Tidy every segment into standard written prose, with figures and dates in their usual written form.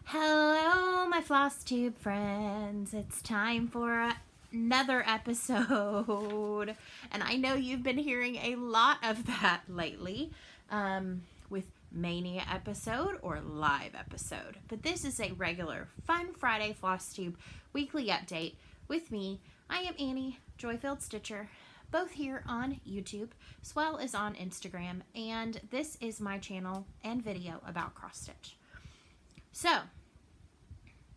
Hello, my Flosstube friends. It's time for another episode. And I know you've been hearing a lot of that lately with Mania episode or live episode. But this is a regular Fun Friday Flosstube weekly update with me. I am Annie, Joyfield Stitcher, both here on YouTube as well as on Instagram. And this is my channel and video about cross stitch. So,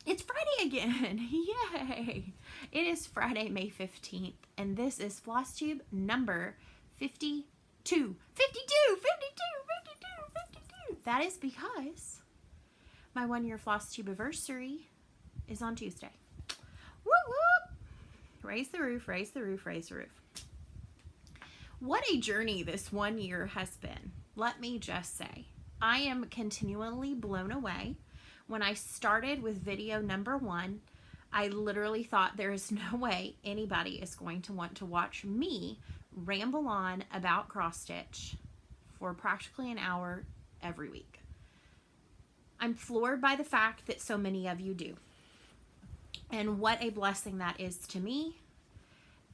it's Friday again. Yay! It is Friday, May 15th, and this is Flosstube number 52. 52! That is because my 1-year Flosstube anniversary is on Tuesday. Whoop whoop! Raise the roof, raise the roof, raise the roof. What a journey this 1 year has been. Let me just say, I am continually blown away. When I started with video number 1, I literally thought there is no way anybody is going to want to watch me ramble on about cross stitch for practically an hour every week. I'm floored by the fact that so many of you do. And what a blessing that is to me.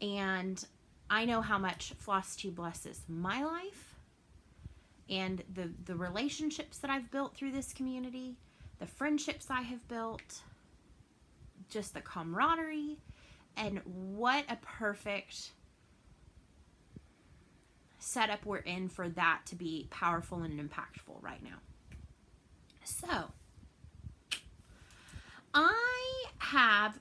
And I know how much Flosstube blesses my life and the relationships that I've built through this community, the friendships I have built, just the camaraderie, and what a perfect setup we're in for that to be powerful and impactful right now. So, I have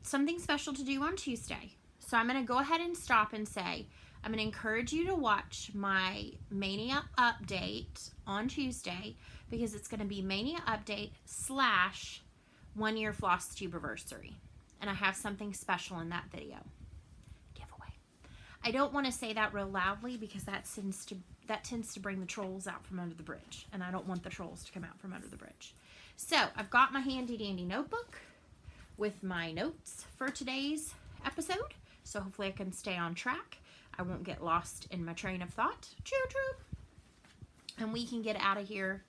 something special to do on Tuesday. So I'm going to go ahead and stop and say, I'm going to encourage you to watch my Mania update on Tuesday because it's going to be Mania update / 1 year Flosstube anniversary. And I have something special in that video. Giveaway. I don't want to say that real loudly because that tends to bring the trolls out from under the bridge. And I don't want the trolls to come out from under the bridge. So I've got my handy dandy notebook with my notes for today's episode. So hopefully I can stay on track. I won't get lost in my train of thought. Choo choo. And we can get out of here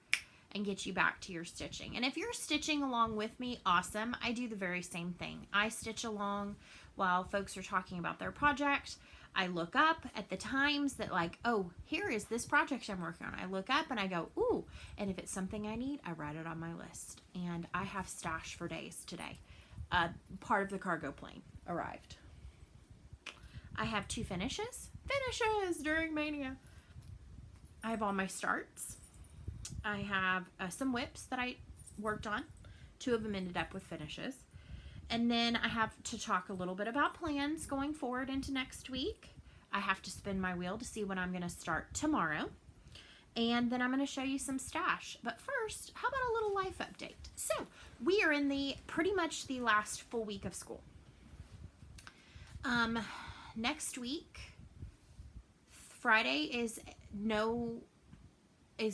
and get you back to your stitching. And if you're stitching along with me, awesome. I do the very same thing. I stitch along while folks are talking about their project. I look up at the times that like, oh, here is this project I'm working on. I look up and I go, ooh. And if it's something I need, I write it on my list. And I have stash for days today. Part of the cargo plane arrived. I have 2 finishes during Mania. I have all my starts. I have some whips that I worked on. 2 of them ended up with finishes. And then I have to talk a little bit about plans going forward into next week. I have to spin my wheel to see when I'm going to start tomorrow. And then I'm going to show you some stash. But first, how about a little life update? So, we are in pretty much the last full week of school. Next week, Friday is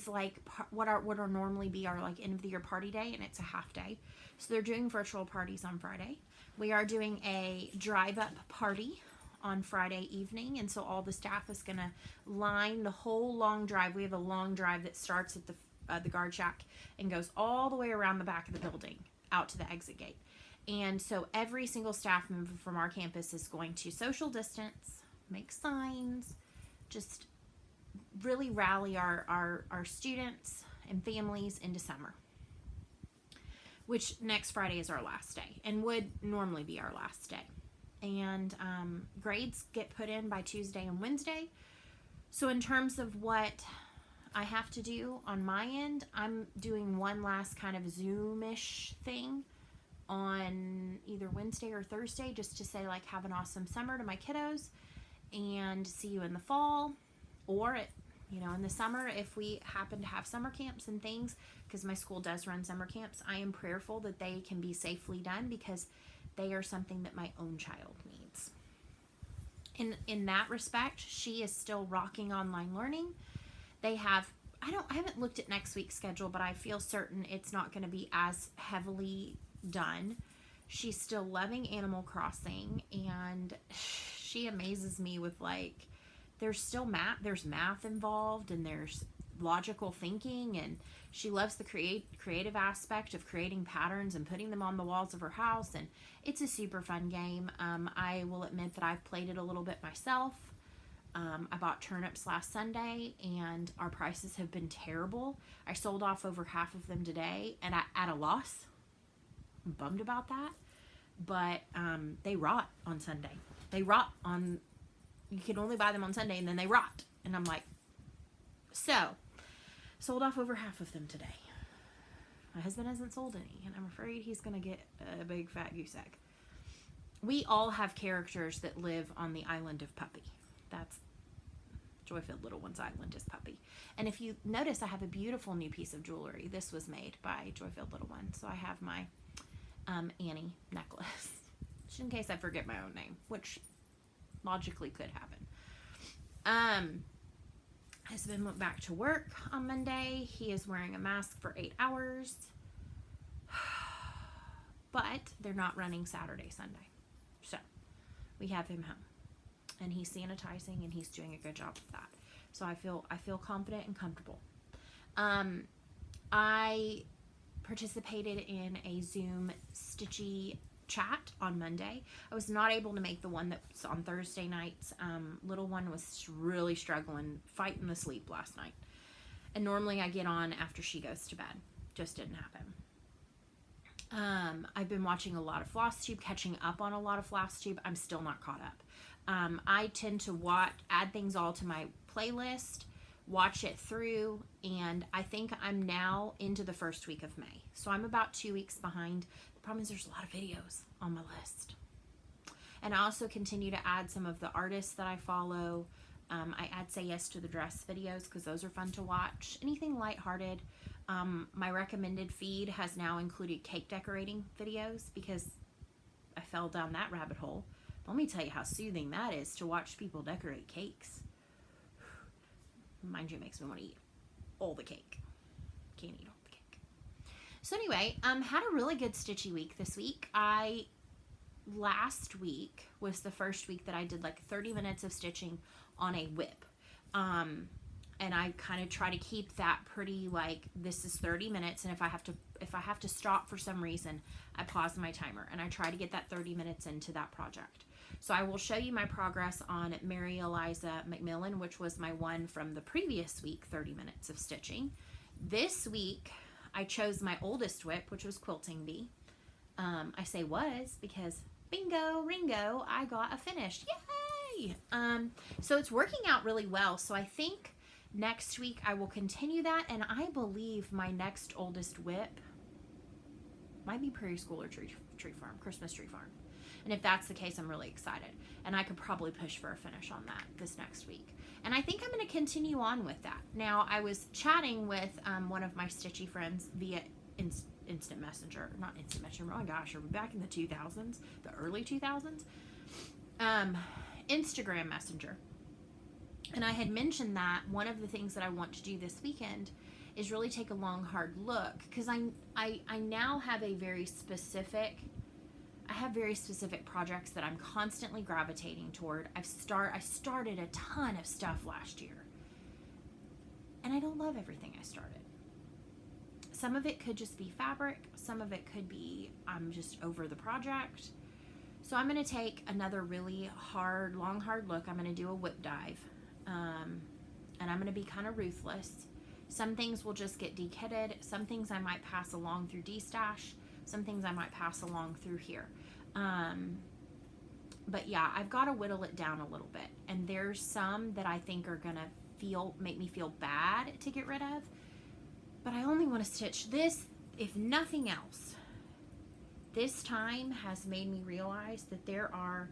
like what are normally be our like end of the year party day, and it's a half day. So they're doing virtual parties on Friday. We are doing a drive up party on Friday evening, and so all the staff is gonna line the whole long drive. We have a long drive that starts at the guard shack and goes all the way around the back of the building out to the exit gate. And so every single staff member from our campus is going to social distance, make signs, just really rally our students and families into summer, which next Friday is our last day and would normally be our last day. And grades get put in by Tuesday and Wednesday. So in terms of what I have to do on my end, I'm doing one last kind of Zoom-ish thing on either Wednesday or Thursday just to say like have an awesome summer to my kiddos and see you in the fall, or in the summer if we happen to have summer camps and things, because my school does run summer camps. I am prayerful that they can be safely done because they are something that my own child needs. In that respect, she is still rocking online learning. They have I haven't looked at next week's schedule, but I feel certain it's not going to be as heavily done. She's still loving Animal Crossing, and she amazes me with like, there's math involved, and there's logical thinking, and She loves the creative aspect of creating patterns and putting them on the walls of her house, and it's a super fun game. I will admit that I've played it a little bit myself. I bought turnips last Sunday, and our prices have been terrible. I sold off over half of them today, and at a loss. I'm bummed about that. But they rot on Sunday. They rot on, you can only buy them on Sunday, and then they rot. And I'm like, so, sold off over half of them today. My husband hasn't sold any, and I'm afraid he's going to get a big fat goose egg. We all have characters that live on the island of Puppy. That's Joy-Filled Little One's island is Puppy. And if you notice, I have a beautiful new piece of jewelry. This was made by Joy-Filled Little One. So I have my Annie necklace, just in case I forget my own name, which logically could happen. Husband went back to work on Monday. He is wearing a mask for 8 hours, but they're not running Saturday, Sunday. So we have him home, and he's sanitizing, and he's doing a good job of that. So I feel confident and comfortable. I participated in a Zoom stitchy chat on Monday. I was not able to make the one that's on Thursday nights. Little one was really struggling, fighting the sleep last night. And normally I get on after she goes to bed. Just didn't happen. I've been watching a lot of Flosstube, catching up on a lot of Flosstube. I'm still not caught up. I tend to add things all to my playlist, watch it through, and I think I'm now into the first week of May. So I'm about 2 weeks behind. The problem is there's a lot of videos on my list. And I also continue to add some of the artists that I follow. I add Say Yes to the Dress videos because those are fun to watch. Anything lighthearted. My recommended feed has now included cake decorating videos because I fell down that rabbit hole. Let me tell you how soothing that is to watch people decorate cakes. Mind you, it makes me want to eat all the cake. Can't eat all the cake. So anyway, had a really good stitchy week this week. Last week was the first week that I did like 30 minutes of stitching on a whip. And I kind of try to keep that pretty like, this is 30 minutes. And if I have to stop for some reason, I pause my timer and I try to get that 30 minutes into that project. So I will show you my progress on Mary Eliza McMillan, which was my one from the previous week, 30 minutes of stitching. This week, I chose my oldest whip, which was Quilting B. I say was because bingo, ringo, I got a finished. Yay! So it's working out really well. So I think next week I will continue that, and I believe my next oldest whip might be Prairie School or Tree Farm, Christmas Tree Farm. And if that's the case, I'm really excited. And I could probably push for a finish on that this next week. And I think I'm going to continue on with that. Now, I was chatting with one of my stitchy friends via Instant Messenger. Not Instant Messenger. Oh my gosh, are we back in the 2000s? The early 2000s? Instagram Messenger. And I had mentioned that one of the things that I want to do this weekend is really take a long, hard look. Because I now have a very specific... I have very specific projects that I'm constantly gravitating toward. I started a ton of stuff last year, and I don't love everything I started. Some of it could just be fabric. Some of it could be I'm just over the project. So I'm going to take another really long, hard look. I'm going to do a whip dive, and I'm going to be kind of ruthless. Some things will just get dekitted. Some things I might pass along through D-Stash. Some things I might pass along through here. But yeah, I've got to whittle it down a little bit. And there's some that I think are going to make me feel bad to get rid of. But I only want to stitch this, if nothing else. This time has made me realize that there are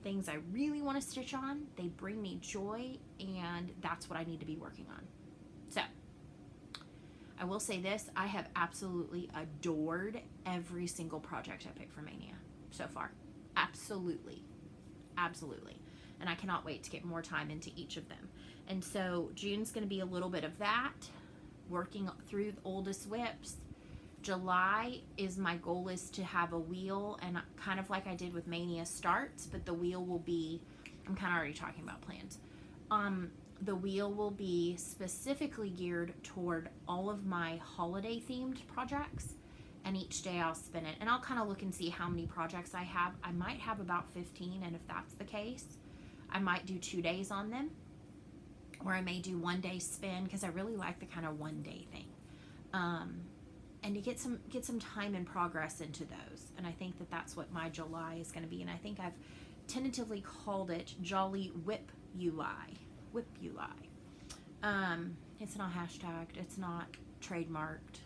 things I really want to stitch on. They bring me joy, and that's what I need to be working on. So I will say this, I have absolutely adored every single project I picked for Mania so far. Absolutely. Absolutely. And I cannot wait to get more time into each of them. And so June's going to be a little bit of that, working through the oldest whips. July is my goal is to have a wheel, and kind of like I did with Mania starts, but the wheel will be, I'm kind of already talking about plans. the wheel will be specifically geared toward all of my holiday themed projects, and each day I'll spin it, and I'll kind of look and see how many projects I have. I might have about 15, and if that's the case, I might do 2 days on them, or I may do 1 day spin, because I really like the kind of 1 day thing, and to get some time and progress into those. And I think that that's what my July is going to be, and I think I've tentatively called it Jolly Whip You Lie. Whip You Lie. It's not hashtagged, it's not trademarked,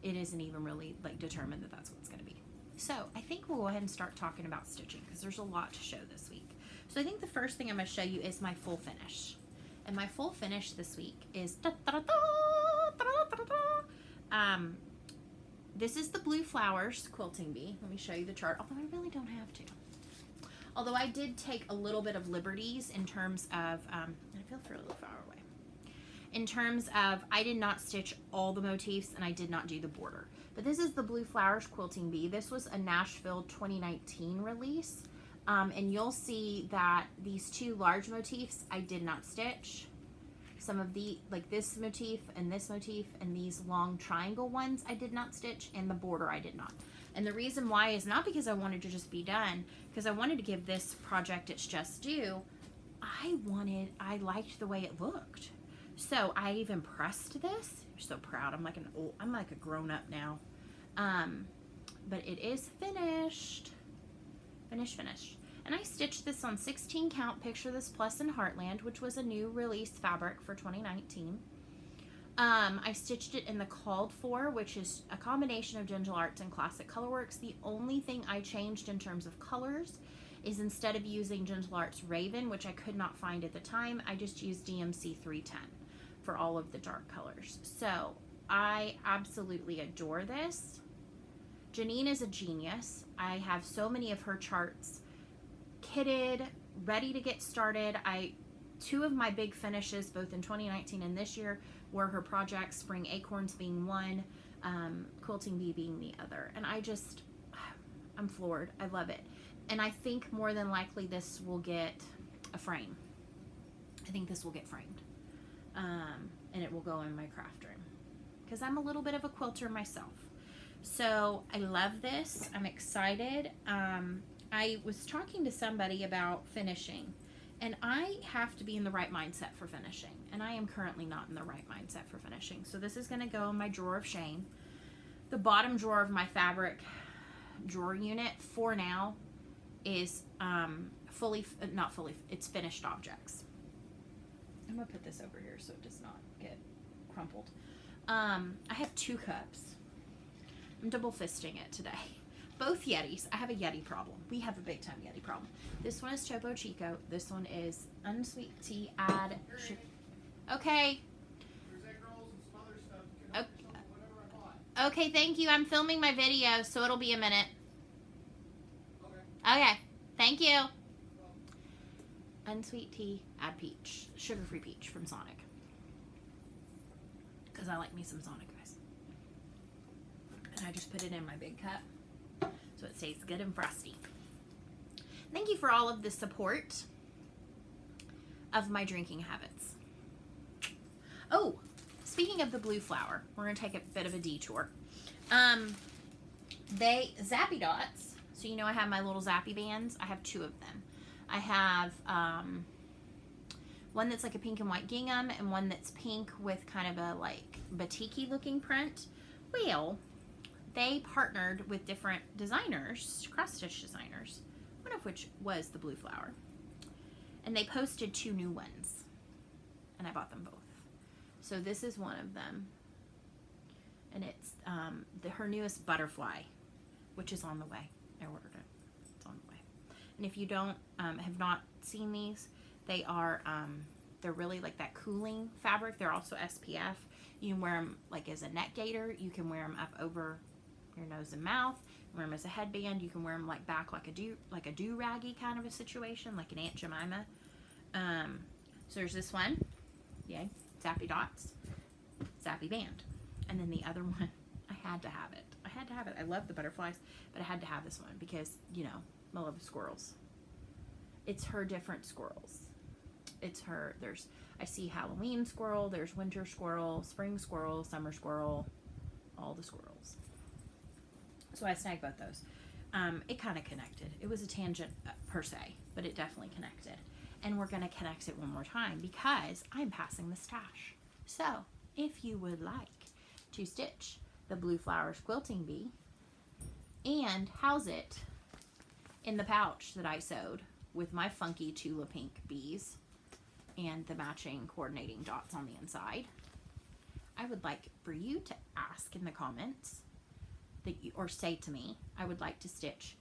it isn't even really like determined that that's what it's going to be. So I think we'll go ahead and start talking about stitching, because there's a lot to show this week. So I think the first thing I'm going to show you is my full finish, and my full finish this week is this is the Blue Flowers Quilting Bee. Let me show you the chart, although I really don't have to. Although I did take a little bit of liberties in terms of, I feel really far away, in terms of I did not stitch all the motifs and I did not do the border. But this is the Blue Flowers Quilting Bee. This was a Nashville 2019 release. And you'll see that these 2 large motifs I did not stitch. Some of the, like this motif and these long triangle ones I did not stitch, and the border I did not. And the reason why is not because I wanted to just be done, because I wanted to give this project its just due. I liked the way it looked. So I even pressed this. I'm so proud. I'm like a grown up now. But it is finished. Finished. And I stitched this on 16 count Picture This Plus in Heartland, which was a new release fabric for 2019. I stitched it in the Called For, which is a combination of Gentle Arts and Classic Colorworks. The only thing I changed in terms of colors is instead of using Gentle Arts Raven, which I could not find at the time, I just used DMC 310 for all of the dark colors. So I absolutely adore this. Janine is a genius. I have so many of her charts kitted, ready to get started. 2 of my big finishes, both in 2019 and this year, were her projects, Spring Acorns being one, Quilting Bee being the other. And I'm floored. I love it. And I think more than likely this will get a frame. I think this will get framed. And it will go in my craft room, because I'm a little bit of a quilter myself. So I love this. I'm excited. I was talking to somebody about finishing, and I have to be in the right mindset for finishing, and I am currently not in the right mindset for finishing. So this is going to go in my drawer of shame. The bottom drawer of my fabric drawer unit for now is it's finished objects. I'm going to put this over here so it does not get crumpled. I have 2 cups. I'm double fisting it today. Both Yetis. I have a Yeti problem. We have a big time Yeti problem. This one is Topo Chico. This one is Unsweet Tea Add. Okay. There's egg rolls and some other stuff. You can have yourself whatever I bought. Okay, thank you. I'm filming my video, so it'll be a minute. Okay. Okay. Thank you. Unsweet Tea Add Peach. Sugar-free peach from Sonic. Because I like me some Sonic, guys. And I just put it in my big cup, so it stays good and frosty. Thank you for all of the support of my drinking habits. Oh, speaking of the blue flower, we're going to take a bit of a detour. Zappy Dots, so you know I have my little Zappy bands. I have 2 of them. I have one that's like a pink and white gingham, and one that's pink with kind of a like batik-y looking print. Well, they partnered with different designers, cross-stitch designers, one of which was the Blue Flower. And they posted 2 new ones, and I bought them both. So this is one of them, and it's her newest butterfly, which is on the way. I ordered it. It's on the way. And if you don't have not seen these, they are they're really like that cooling fabric. They're also SPF. You can wear them like as a neck gaiter. You can wear them up over your nose and mouth. You can wear them as a headband. You can wear them like back like a do-raggy kind of a situation, like an Aunt Jemima. So there's this one, yay, Zappy Dots, Zappy Band, and then the other one, I had to have it. I love the butterflies, but I had to have this one because, you know, I love squirrels. It's her different squirrels. it's her. I see Halloween squirrel, there's winter squirrel, spring squirrel, summer squirrel, all the squirrels. So I snagged both those. It kind of connected. It was a tangent per se, but it definitely connected. And we're going to connect it one more time because I'm passing the stash. So if you would like to stitch the Blue Flowers Quilting Bee and house it in the pouch that I sewed with my funky Tula Pink bees and the matching coordinating dots on the inside, I would like for you to ask in the comments or say to me, I would like to stitch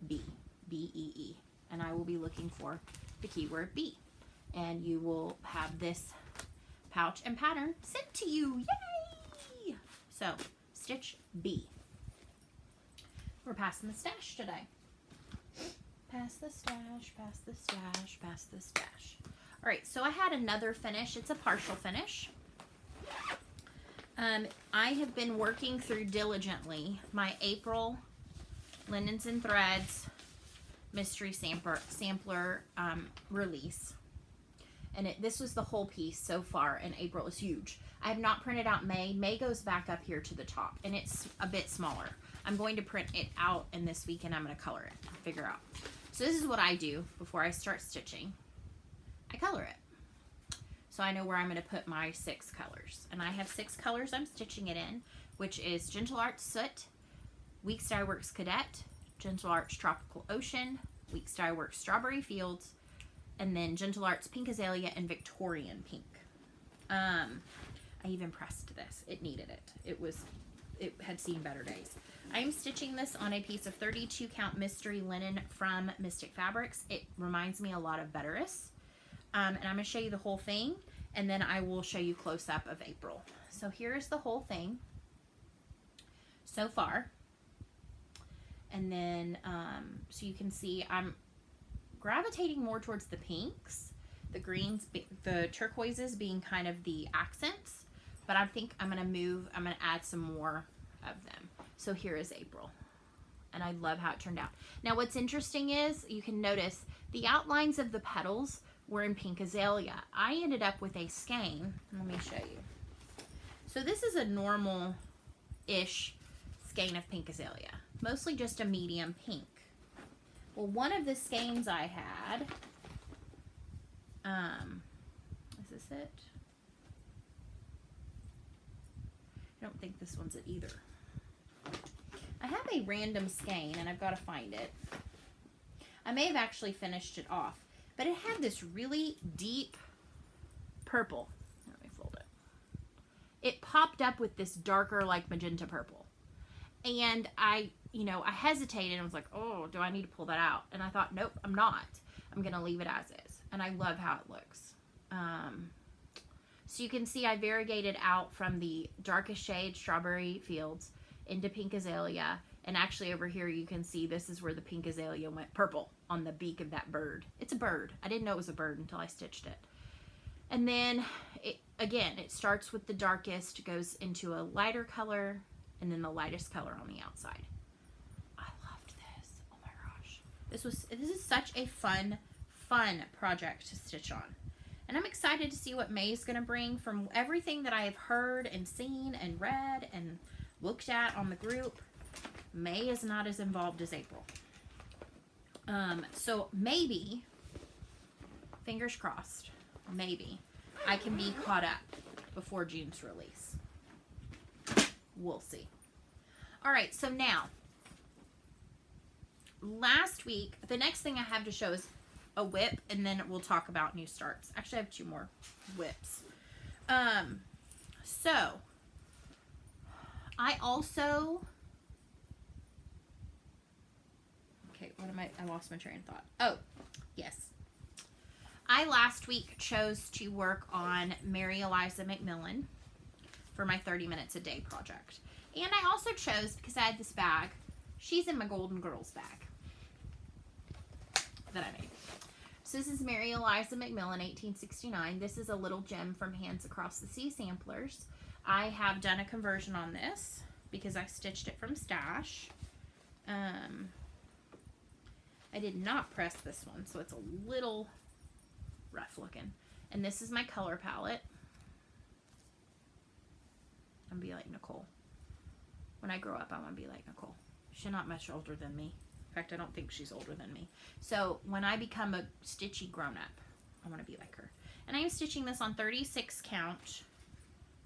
B, B-E-E, and I will be looking for the keyword B, and you will have this pouch and pattern sent to you. Yay! So stitch B. We're passing the stash today. Pass the stash, pass the stash, pass the stash. All right, so I had another finish. It's a partial finish. I have been working through diligently my April Linens and Threads mystery sampler release. And this was the whole piece so far, and April is huge. I have not printed out May. May goes back up here to the top, and it's a bit smaller. I'm going to print it out, and this weekend I'm going to color it, figure out. So this is what I do before I start stitching. I color it. So I know where I'm going to put my 6 colors. And I have 6 colors I'm stitching it in, which is Gentle Arts Soot, Weeks Dye Works Cadet, Gentle Arts Tropical Ocean, Weeks Dye Works Strawberry Fields, and then Gentle Arts Pink Azalea and Victorian Pink. I even pressed this. It needed it. It had seen better days. I'm stitching this on a piece of 32 count mystery linen from Mystic Fabrics. It reminds me a lot of Veteris. And I'm going to show you the whole thing, and then I will show you close up of April. So here's the whole thing so far. And then, so you can see I'm gravitating more towards the pinks, the greens, the turquoises being kind of the accents, but I think I'm going to add some more of them. So here is April. And I love how it turned out. Now what's interesting is you can notice the outlines of the petals were in Pink Azalea. I ended up with a skein. Let me show you. So this is a normal-ish skein of Pink Azalea. Mostly just a medium pink. Well, one of the skeins I had, is this it? I don't think this one's it either. I have a random skein, and I've got to find it. I may have actually finished it off, but it had this really deep purple. Let me fold it. It popped up with this darker, like magenta purple. And I hesitated and was like, oh, do I need to pull that out? And I thought, nope, I'm not. I'm going to leave it as is. And I love how it looks. So you can see I variegated out from the darkest shade, Strawberry Fields, into Pink Azalea. And actually over here you can see this is where the Pink Azalea went purple on the beak of that bird. It's a bird. I didn't know it was a bird until I stitched it. And then, it starts with the darkest, goes into a lighter color, and then the lightest color on the outside. I loved this. Oh my gosh. This is such a fun project to stitch on. And I'm excited to see what May's going to bring. From everything that I have heard and seen and read and looked at on the group, May is not as involved as April. So maybe, fingers crossed, maybe I can be caught up before June's release. We'll see. All right, so now, last week, the next thing I have to show is a whip, and then we'll talk about new starts. Actually, I have 2 more whips. So, I also... Okay, I lost my train of thought. Oh, yes. I last week chose to work on Mary Eliza McMillan for my 30 minutes a day project. And I also chose, because I had this bag, she's in my Golden Girls bag that I made. So this is Mary Eliza McMillan, 1869. This is a little gem from Hands Across the Sea samplers. I have done a conversion on this because I stitched it from stash. I did not press this one, so it's a little rough looking. And this is my color palette. I'm gonna be like Nicole. When I grow up, I want to be like Nicole. She's not much older than me. In fact, I don't think she's older than me. So when I become a stitchy grown-up, I want to be like her. And I am stitching this on 36 count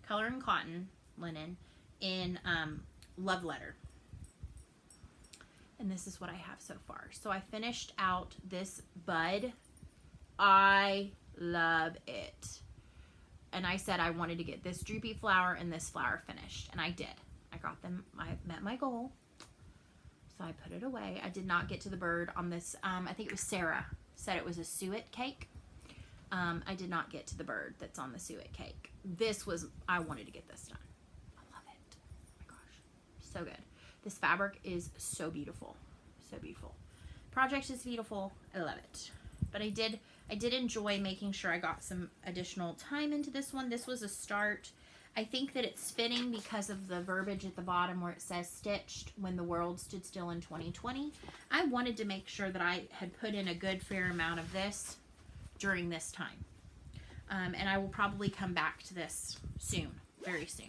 color and cotton linen in Love Letter. And this is what I have so far. So I finished out this bud. I love it. And I said I wanted to get this droopy flower and this flower finished. And I did. I got them. I met my goal. So I put it away. I did not get to the bird on this. I think it was Sarah said it was a suet cake. I did not get to the bird that's on the suet cake. This was, I wanted to get this done. I love it. Oh my gosh. So good. This fabric is so beautiful. So beautiful. Project is beautiful. I love it. But I did enjoy making sure I got some additional time into this one. This was a start. I think that it's fitting because of the verbiage at the bottom where it says stitched when the world stood still in 2020. I wanted to make sure that I had put in a good fair amount of this during this time. And I will probably come back to this soon, very soon.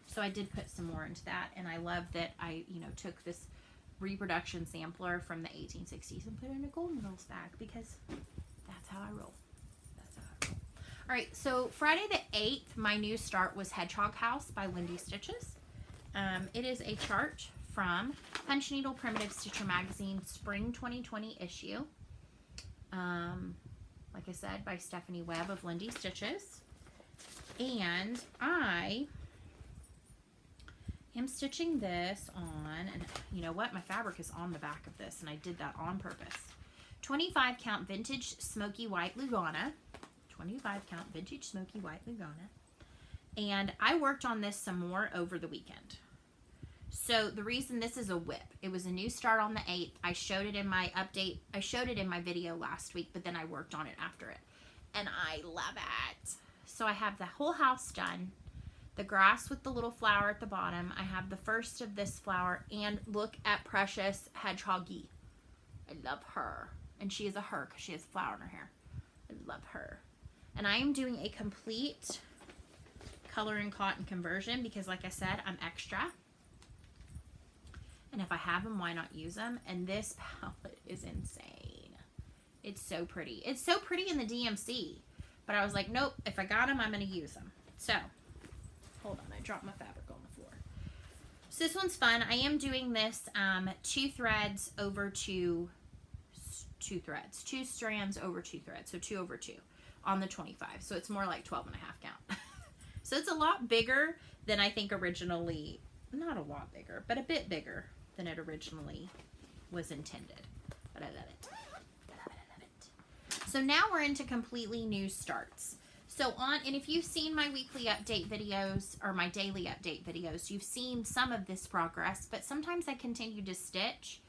So I did put some more into that, and I love that I, took this reproduction sampler from the 1860s and put it in a gold medals bag because that's how I roll. All right, so Friday the 8th, my new start was Hedgehog House by Lindy Stitches. It is a chart from Punch Needle Primitive Stitcher Magazine Spring 2020 issue. Like I said, by Stephanie Webb of Lindy Stitches. And I am stitching this on, and you know what? My fabric is on the back of this, and I did that on purpose. 25 count vintage smoky white Lugana. 25 count vintage smoky white Lugana. And I worked on this some more over the weekend. So the reason this is a whip, it was a new start on the 8th. I showed it in my update. I showed it in my video last week, but then I worked on it after it. And I love it. So I have the whole house done. The grass with the little flower at the bottom. I have the first of this flower, and look at Precious Hedgehoggy. I love her. And she is a her because she has a flower in her hair. I love her. And I am doing a complete color and cotton conversion because, like I said, I'm extra. And if I have them, why not use them? And this palette is insane. It's so pretty. It's so pretty in the DMC. But I was like, nope, if I got them, I'm going to use them. So, hold on. I dropped my fabric on the floor. So this one's fun. I am doing this 2 threads over 2 threads. 2 strands over 2 threads. So 2 over 2 on the 25. So it's more like 12 and a half count. So it's a lot bigger than I think originally, not a lot bigger, but a bit bigger than it originally was intended. But I love it. I love it, I love it. So now we're into completely new starts. So and if you've seen my weekly update videos or my daily update videos, you've seen some of this progress, but sometimes I continue to stitch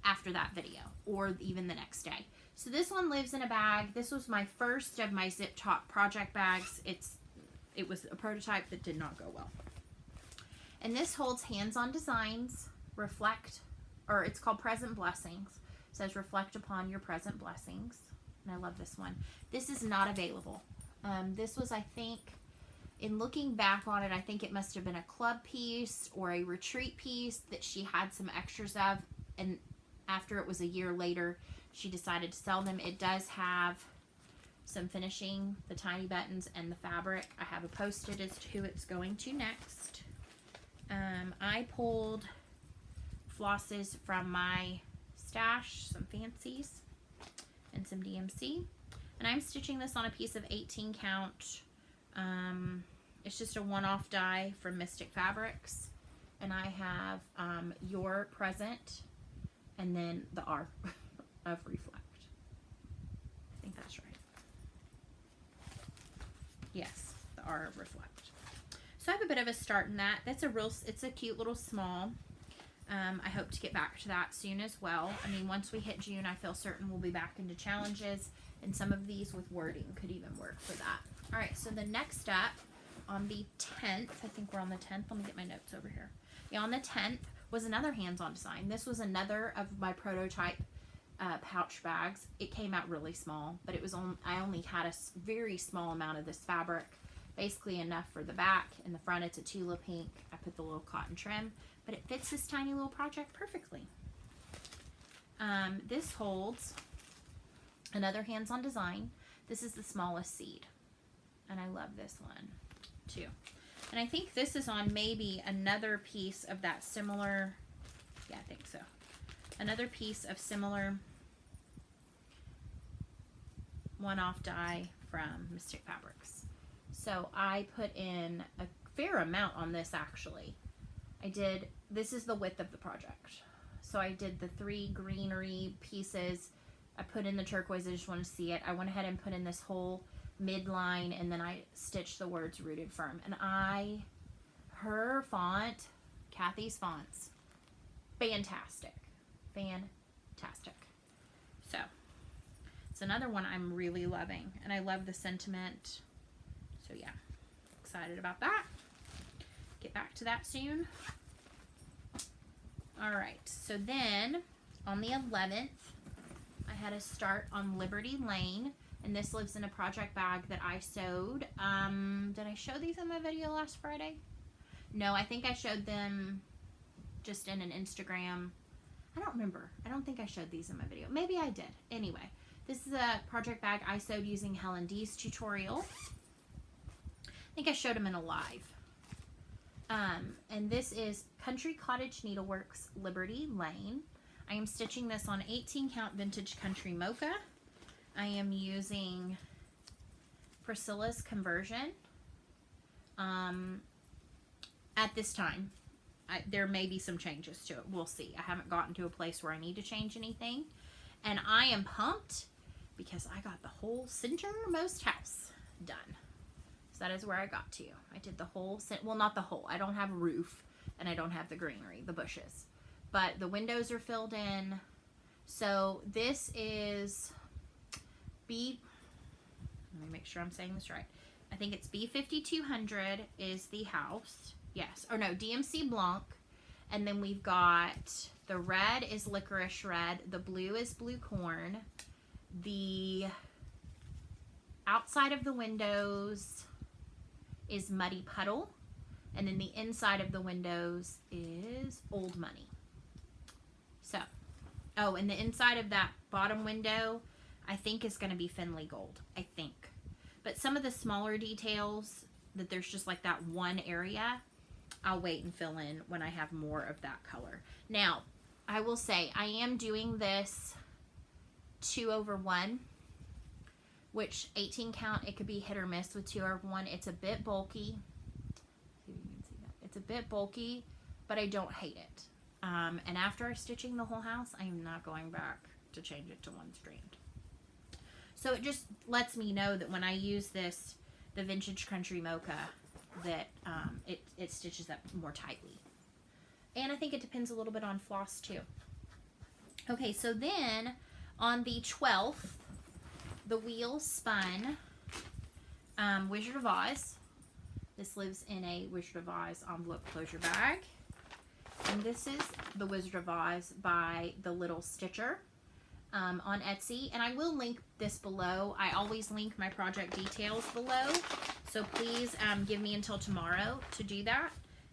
after that video or even the next day. So this one lives in a bag. This was my first of my Zip Top project bags. It was a prototype that did not go well. And this holds hands-on designs, it's called Present Blessings. It says reflect upon your present blessings. And I love this one. This is not available. This was, I think, in looking back on it, I think it must have been a club piece or a retreat piece that she had some extras of. And after it was a year later, she decided to sell them. It does have some finishing, the tiny buttons and the fabric. I have it posted as to who it's going to next. I pulled flosses from my stash, some fancies and some DMC. And I'm stitching this on a piece of 18 count. It's just a one-off die from Mystic Fabrics. And I have Your Present and then the R of Reflect. I think that's right. Yes, the R of Reflect. So I have a bit of a start in that. It's a cute little small. I hope to get back to that soon as well. I mean, once we hit June, I feel certain we'll be back into challenges, and some of these with wording could even work for that. All right, so the next step on the 10th, I think we're on the 10th. Let me get my notes over here. Yeah, on the 10th was another hands-on design. This was another of my prototype pouch bags. It came out really small, but it was I only had a very small amount of this fabric, basically enough for the back. In the front, it's a Tula pink. I put the little cotton trim, but it fits this tiny little project perfectly. This holds another hands-on design. This is the smallest seed, and I love this one too. And I think this is on maybe another piece of that similar, yeah, I think so. Another piece of similar one-off dye from Mystic Fabrics. So I put in a fair amount on this actually. This is the width of the project. So I did the 3 greenery pieces. I put in the turquoise, I just want to see it. I went ahead and put in this whole midline, and then I stitched the words Rooted Firm. And her font, Kathy's fonts, fantastic. Fantastic. So it's another one I'm really loving, and I love the sentiment. So yeah, excited about that. Get back to that soon. All right, so then on the 11th, I had a start on Liberty Lane, and this lives in a project bag that I sewed. Did I show these in my video last Friday? No, I think I showed them just in an Instagram. I don't remember. I don't think I showed these in my video. Maybe I did. Anyway, this is a project bag I sewed using Helen D's tutorial. I think I showed them in a live. And this is Country Cottage Needleworks Liberty Lane. I am stitching this on 18 count vintage country mocha. I am using Priscilla's conversion. At this time, there may be some changes to it. We'll see. I haven't gotten to a place where I need to change anything. And I am pumped because I got the whole centermost house done. So that is where I got to. I did the whole, well, not the whole. I don't have a roof, and I don't have the greenery, the bushes. But the windows are filled in. So this is let me make sure I'm saying this right. I think it's B5200 is the house. Yes. Or no, DMC Blanc. And then we've got the red is licorice red. The blue is blue corn. The outside of the windows is muddy puddle. And then the inside of the windows is old money. So, oh, and the inside of that bottom window, I think is going to be Finley gold. I think. But some of the smaller details that there's just like that one area, I'll wait and fill in when I have more of that color. Now, I will say I am doing this 2/1, which 18 count, it could be hit or miss with 2/1. It's a bit bulky. See if you can see that. It's a bit bulky, but I don't hate it. And after stitching the whole house, I am not going back to change it to one strand. So it just lets me know that when I use this, the Vintage Country Mocha, that it stitches up more tightly. And I think it depends a little bit on floss too. Okay, so then on the 12th, the wheel spun Wizard of Oz. This lives in a Wizard of Oz envelope closure bag. And this is the Wizard of Oz by the Little Stitcher on Etsy. And I will link this below. I always link my project details below. So please give me until tomorrow to do that.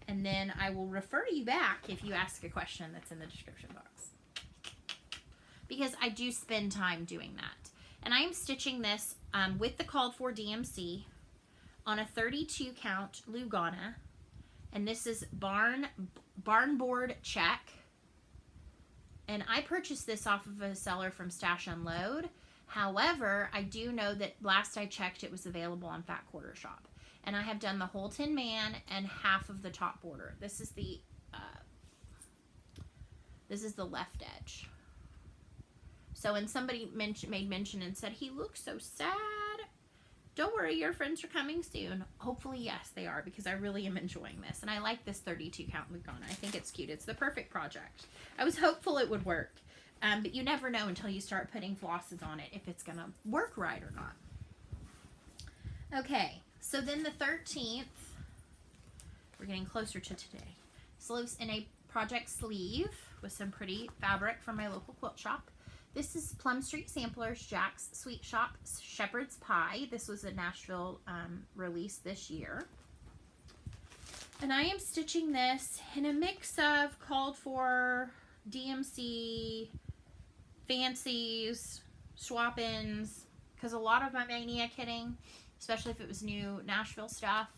And then I will refer you back if you ask a question that's in the description box. Because I do spend time doing that. And I am stitching this with the called for DMC on a 32 count Lugana. And this is barn board check. And I purchased this off of a seller from Stash Unload. However, I do know that last I checked it was available on Fat Quarter Shop. And I have done the whole Tin Man and half of the top border. This is the left edge. So when somebody made mention and said, he looks so sad. Don't worry, your friends are coming soon. Hopefully, yes, they are, because I really am enjoying this. And I like this 32 count Lugana. I think it's cute. It's the perfect project. I was hopeful it would work. But you never know until you start putting flosses on it if it's going to work right or not. Okay, so then the 13th, we're getting closer to today. This lives in a project sleeve with some pretty fabric from my local quilt shop. This is Plum Street Samplers, Jack's Sweet Shop Shepherd's Pie. This was a Nashville release this year. And I am stitching this in a mix of called for, DMC, fancies, swap-ins, because a lot of my Mania kitting, especially if it was new Nashville stuff,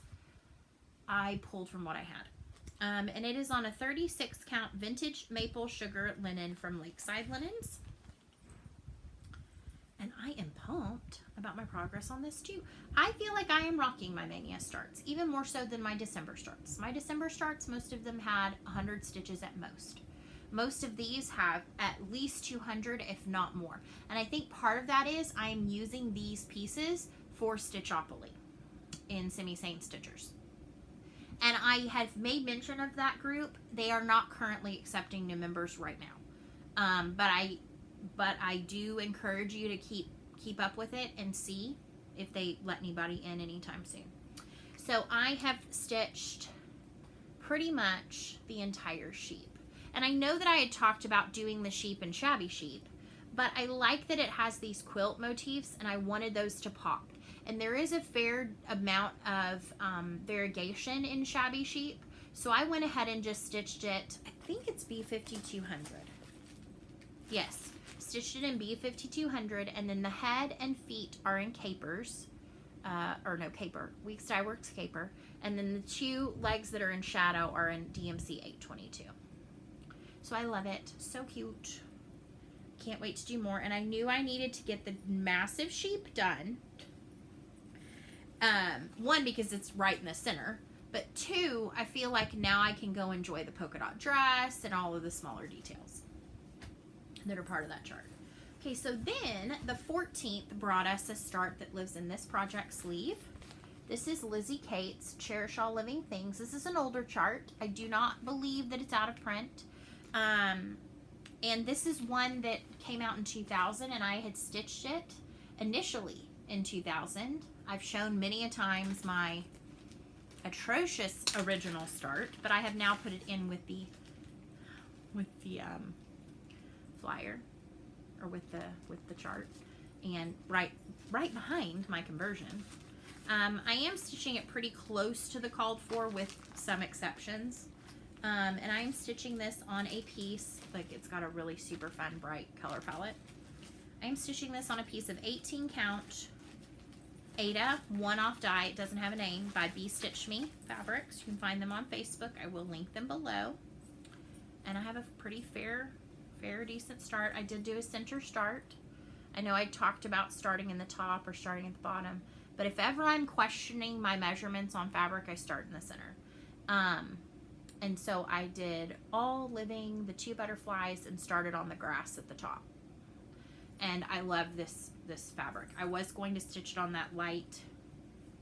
I pulled from what I had. And it is on a 36 count vintage maple sugar linen from Lakeside Linens. And I am pumped about my progress on this too. I feel like I am rocking my Mania starts, even more so than my December starts. My December starts, most of them had 100 stitches at most. Most of these have at least 200, if not more. And I think part of that is I am using these pieces for Stitchopoly in Semi Saint Stitchers. And I have made mention of that group. They are not currently accepting new members right now. But I do encourage you to keep up with it and see if they let anybody in anytime soon. So I have stitched pretty much the entire sheep. And I know that I had talked about doing the sheep and shabby sheep, but I like that it has these quilt motifs and I wanted those to pop. And there is a fair amount of variegation in shabby sheep. So I went ahead and just stitched it, I think it's B5200. Yes. Stitched it in B5200, and then the head and feet are in capers, caper, Weeks Dye Works caper, and then the two legs that are in shadow are in DMC 822. So I love it, so cute. Can't wait to do more, and I knew I needed to get the massive sheep done. One, because it's right in the center, but two, I feel like now I can go enjoy the polka dot dress and all of the smaller details that are part of that chart. Okay, so then the 14th brought us a start that lives in this project sleeve. This is Lizzie Kate's Cherish All Living Things. This is an older chart. I do not believe that it's out of print. And this is one that came out in 2000, and I had stitched it initially in 2000. I've shown many a times my atrocious original start, but I have now put it in with the flyer, or with the chart, and right behind my conversion. I am stitching it pretty close to the called for with some exceptions, and I am stitching this on a piece, like it's got a really super fun bright color palette. I am stitching this on a piece of 18 count Aida one-off die, it doesn't have a name, by Be Stitch Me Fabrics. You can find them on Facebook. I will link them below. And I have a pretty fair decent start. I did do a center start. I know I talked about starting in the top or starting at the bottom, but if ever I'm questioning my measurements on fabric, I start in the center. And so I did all living, the two butterflies, and started on the grass at the top. And I love this fabric. I was going to stitch it on that light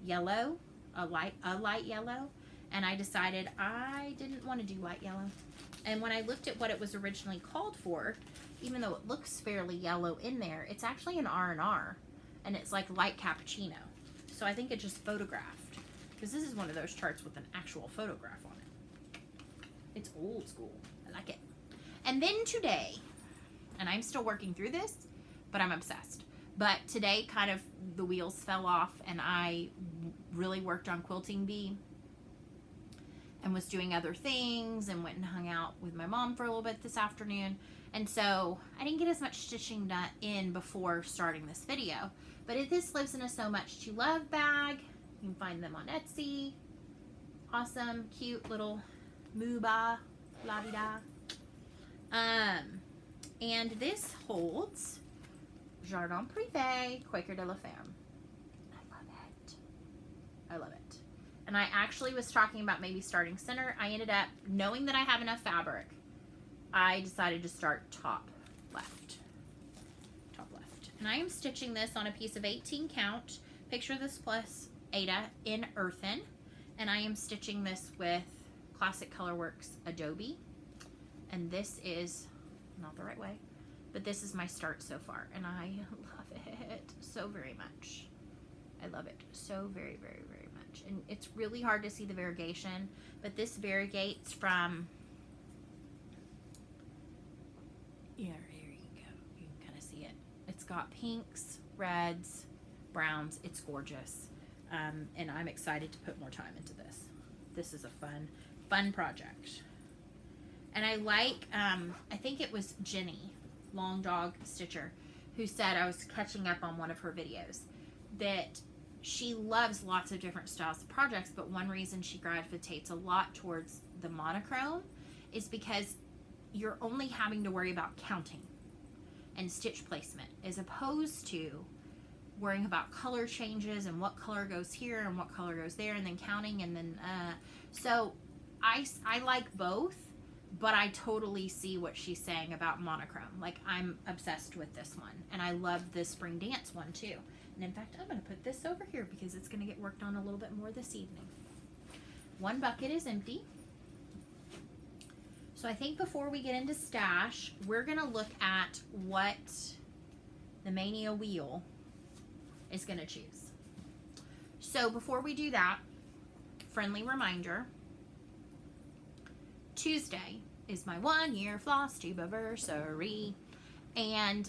yellow, a light yellow, and I decided I didn't want to do light yellow. And when I looked at what it was originally called for, even though it looks fairly yellow in there, it's actually an R&R, and it's like light cappuccino. So I think it just photographed, because this is one of those charts with an actual photograph on it. It's old school. I like it. And then today, and I'm still working through this, but I'm obsessed. But today kind of the wheels fell off, and I really worked on Quilting B and was doing other things and went and hung out with my mom for a little bit this afternoon. And so I didn't get as much stitching done in before starting this video. But this lives in a So Much to Love bag. You can find them on Etsy. Awesome, cute little mooba, la-di-da. And this holds Jardin Privé, Quaker de la Femme. I love it. I love it. And I actually was talking about maybe starting center. I ended up, knowing that I have enough fabric, I decided to start top left. Top left. And I am stitching this on a piece of 18 count. Picture This Plus Aida in earthen. And I am stitching this with Classic Colorworks Adobe. And this is not the right way, but this is my start so far, and I love it so very much. I love it so very, very, very much. And it's really hard to see the variegation, but this variegates from, yeah, here you go. You can kind of see got pinks, reds, browns. It's gorgeous. And I'm excited to put more time into this. This is a fun project. And I like, I think it was Jenny, Long Dog Stitcher, who said, I was catching up on one of her videos, that she loves lots of different styles of projects, but one reason she gravitates a lot towards the monochrome is because you're only having to worry about counting and stitch placement, as opposed to worrying about color changes and what color goes here and what color goes there, and then counting, and then so I like both, but I totally see what she's saying about monochrome. Like, I'm obsessed with this one, and I love the Spring Dance one too. And in fact, I'm going to put this over here because it's going to get worked on a little bit more this evening. One bucket is empty. So I think before we get into stash, we're going to look at what the Mania wheel is going to choose. So before we do that, friendly reminder, Tuesday is my 1 year Flosstube anniversary. And,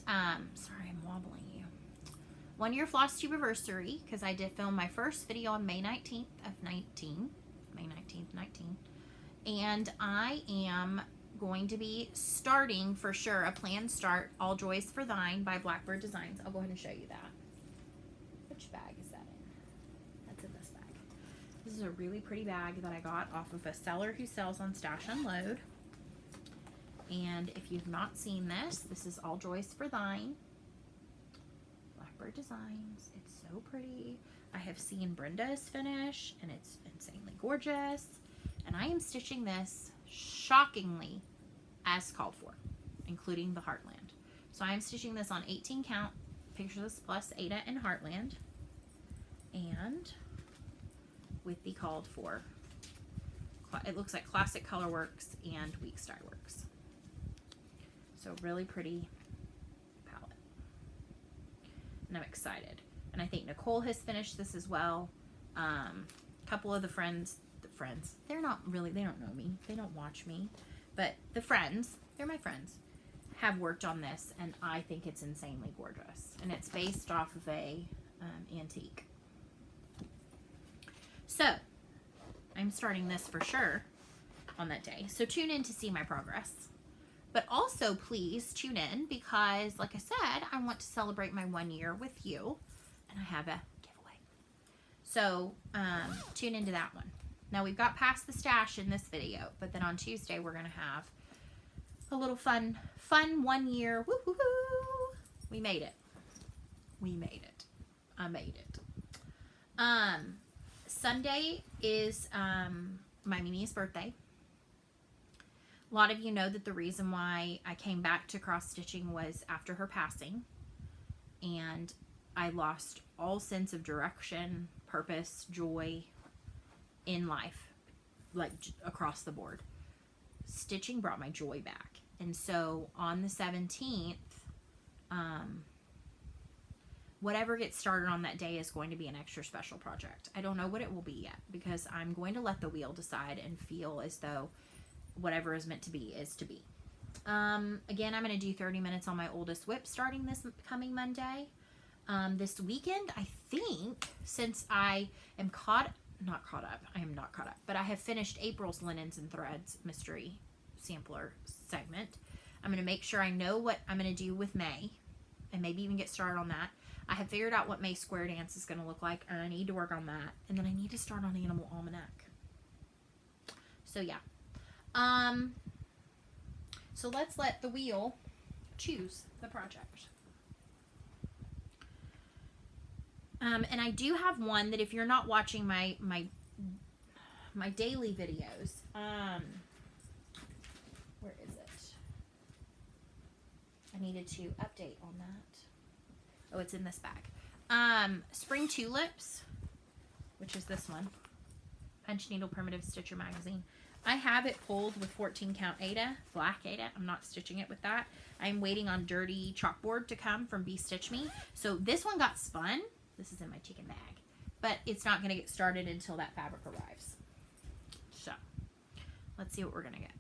sorry, I'm wobbling you. 1 year Flosstube anniversary, because I did film my first video on May 19th of 19. May 19th, 19. And I am going to be starting, for sure, a planned start, All Joys for Thine by Blackbird Designs. I'll go ahead and show you that. Which bag is that in? That's in this bag. This is a really pretty bag that I got off of a seller who sells on Stash Unload. And if you've not seen this, this is All Joys for Thine. Blackbird Designs. It's so pretty. I have seen Brenda's finish, and it's insanely gorgeous. And I am stitching this shockingly as called for, including the Heartland. So I am stitching this on 18 count, Pictures plus Aida and Heartland, and with the called for, it looks like Classic Colorworks and Week Style Works. So really pretty palette. And I'm excited. And I think Nicole has finished this as well. A couple of the friends, they're not really, they don't know me, they don't watch me, but the friends, they're my friends, have worked on this, and I think it's insanely gorgeous. And it's based off of a antique. So I'm starting this for sure on that day. So tune in to see my progress. But also please tune in because, like I said, I want to celebrate my 1 year with you, and I have a giveaway. So tune into that one. Now we've got past the stash in this video, but then on Tuesday we're going to have a little fun 1 year. Woo-hoo-hoo. We made it. We made it. I made it. Sunday is my Mimi's birthday. A lot of you know that the reason why I came back to cross stitching was after her passing, and I lost all sense of direction, purpose, joy in life, like across the board. Stitching brought my joy back. And so on the 17th, whatever gets started on that day is going to be an extra special project. I don't know what it will be yet, because I'm going to let the wheel decide and feel as though whatever is meant to be is to be. Again, I'm going to do 30 minutes on my oldest whip starting this coming Monday. This weekend, I think, since I am not caught up, but I have finished April's Linens and Threads mystery sampler segment. I'm going to make sure I know what I'm going to do with May, and maybe even get started on that. I have figured out what May Square Dance is going to look like, and I need to work on that. And then I need to start on Animal Almanac. So yeah. So let's let the wheel choose the project. And I do have one that if you're not watching my daily videos, where is it? I needed to update on that. Oh, it's in this bag. Spring Tulips, which is this one. Punch Needle Primitive Stitcher Magazine. I have it pulled with 14 count Aida, black Aida. I'm not stitching it with that. I'm waiting on Dirty Chalkboard to come from Be Stitch Me. So this one got spun. This is in my chicken bag, but it's not going to get started until that fabric arrives. So let's see what we're going to get.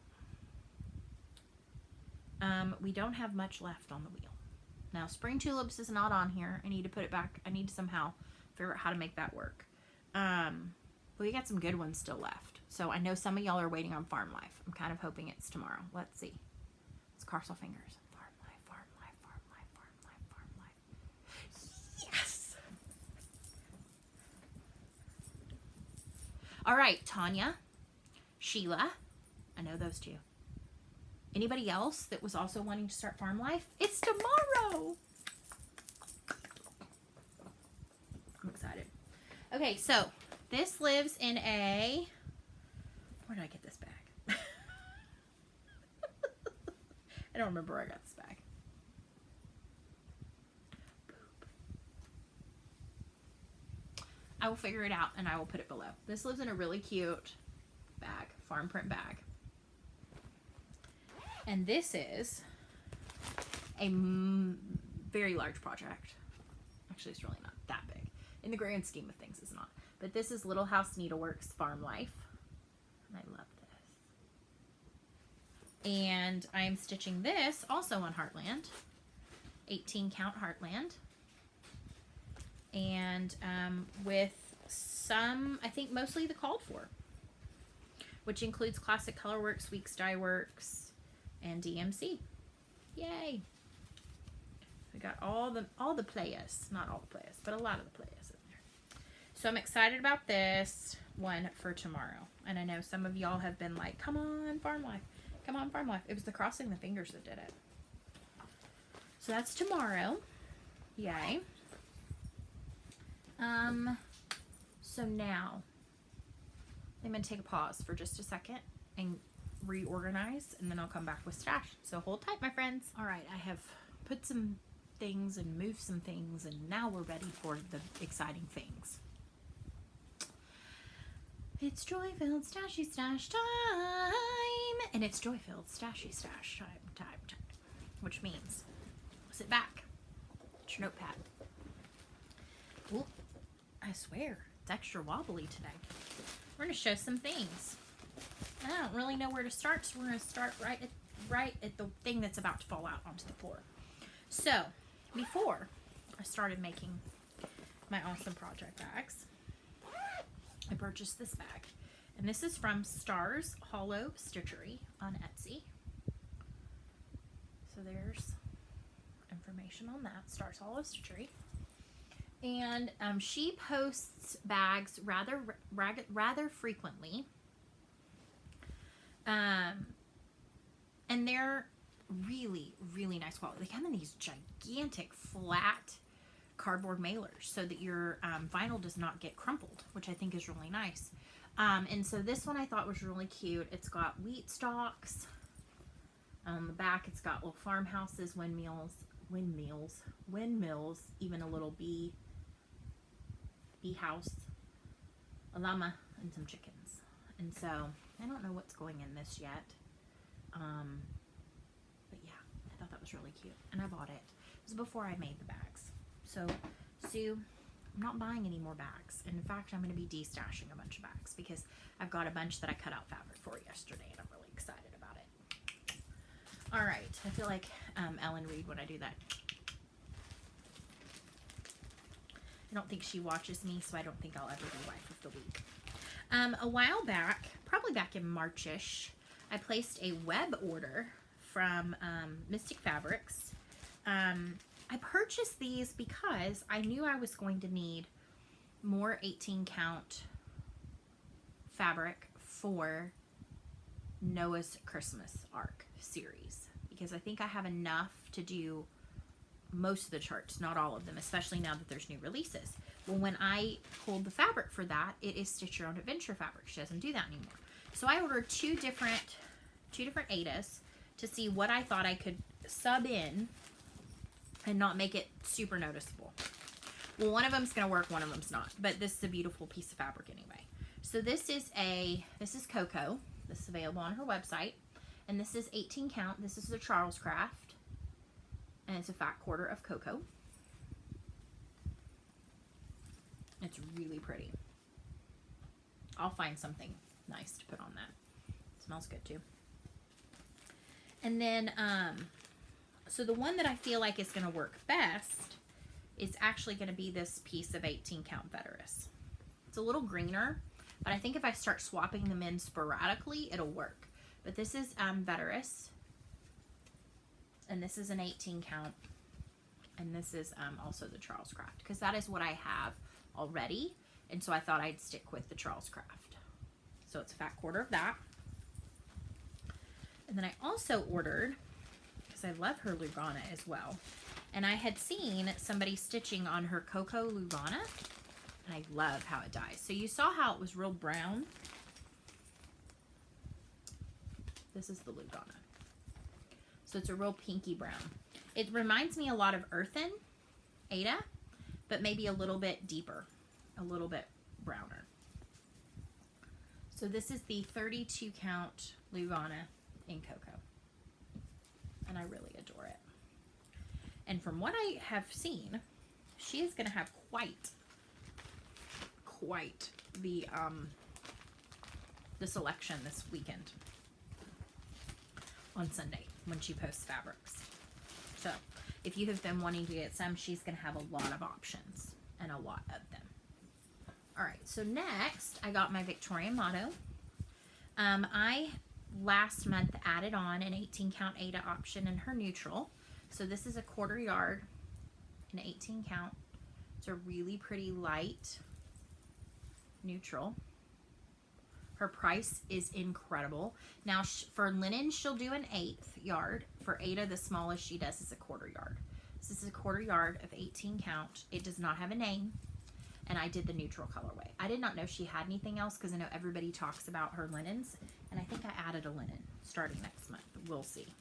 We don't have much left on the wheel. Now, spring tulips is not on here. I need to put it back. I need to somehow figure out how to make that work. But we got some good ones still left. So I know some of y'all are waiting on Farm Life. I'm kind of hoping it's tomorrow. Let's see. Let's cross our fingers. Farm Life, Farm Life, Farm Life, Farm Life, Farm Life. Yes! All right, Tanya, Sheila. I know those two. Anybody else that was also wanting to start Farm Life? It's tomorrow! I'm excited. Okay, so this lives in a... Where did I get this bag? I don't remember where I got this bag. Boop. I will figure it out and I will put it below. This lives in a really cute bag, farm print bag. And this is a very large project. Actually, it's really not that big. In the grand scheme of things, it's not. But this is Little House Needleworks Farm Life. And I love this. And I'm stitching this also on Heartland. 18 count Heartland. And with some, I think mostly the called for. Which includes Classic Colorworks, Weeks Dye Works, and DMC. Yay! We got all the players, not all the players, but a lot of the players in there. So I'm excited about this one for tomorrow. And I know some of y'all have been like, come on, Farm Life. Come on, Farm Life. It was the crossing the fingers that did it. So that's tomorrow. Yay. So now I'm going to take a pause for just a second and reorganize, and then I'll come back with stash. So hold tight, my friends. All right, I have put some things and moved some things, and now we're ready for the exciting things. It's joy-filled stashy stash time, and it's joy-filled stashy stash time, which means sit back. Get your notepad. Ooh, I swear it's extra wobbly today. We're gonna show some things. I don't really know where to start, so we're going to start right at the thing that's about to fall out onto the floor. So, before I started making my awesome project bags, I purchased this bag. And this is from Stars Hollow Stitchery on Etsy. So there's information on that, Stars Hollow Stitchery. And she posts bags rather frequently. And they're really, really nice quality. They come in these gigantic flat cardboard mailers so that your vinyl does not get crumpled, which I think is really nice. And so this one I thought was really cute. It's got wheat stalks. On the back it's got little farmhouses, windmills, even a little bee house, a llama, and some chickens. And so I don't know what's going in this yet. But yeah, I thought that was really cute. And I bought it. It was before I made the bags. So, Sue, I'm not buying any more bags. And in fact, I'm going to be destashing a bunch of bags because I've got a bunch that I cut out fabric for yesterday and I'm really excited about it. All right. I feel like Ellen Reed when I do that. I don't think she watches me, so I don't think I'll ever be Wife of the Week. A while back, probably back in March-ish, I placed a web order from Mystic Fabrics. I purchased these because I knew I was going to need more 18 count fabric for Noah's Christmas Arc series, because I think I have enough to do most of the charts, not all of them, especially now that there's new releases. Well, when I pulled the fabric for that, it is Stitch Your Own Adventure fabric. She doesn't do that anymore. So I ordered two different Aidas to see what I thought I could sub in and not make it super noticeable. Well, one of them's gonna work, one of them's not, but this is a beautiful piece of fabric anyway. So this is Coco. This is available on her website, and this is 18 count. This is the Charles Craft, and it's a fat quarter of Coco. It's really pretty. I'll find something nice to put on that. It smells good too. And then So the one that I feel like is going to work best is actually going to be this piece of 18 count Veteris. It's a little greener, but I think if I start swapping them in sporadically, it'll work. But this is Veteris, and this is an 18 count, and this is also the Charles Craft, because that is what I have already, and so I thought I'd stick with the Charles Craft. So it's a fat quarter of that. And then I also ordered, because I love her Lugana as well, and I had seen somebody stitching on her Cocoa Lugana, and I love how it dyes. So you saw how it was real brown. This is the Lugana. So it's a real pinky brown. It reminds me a lot of Earthen Aida, but maybe a little bit deeper, a little bit browner. So this is the 32 count Lugana in Cocoa, and I really adore it. And from what I have seen, she is going to have quite the selection this weekend on Sunday when she posts fabrics. So if you have been wanting to get some, she's going to have a lot of options and a lot of them. All right, so next I got my Victorian motto. I last month added on an 18 count Aida option in her neutral. So this is a 1/4 yard, an 18 count. It's a really pretty light neutral. Her price is incredible. Now for linen, she'll do an 1/8 yard. For Aida, the smallest she does is a 1/4 yard. So this is a 1/4 yard of 18 count. It does not have a name. And I did the neutral colorway. I did not know she had anything else because I know everybody talks about her linens. And I think I added a linen starting next month. We'll see.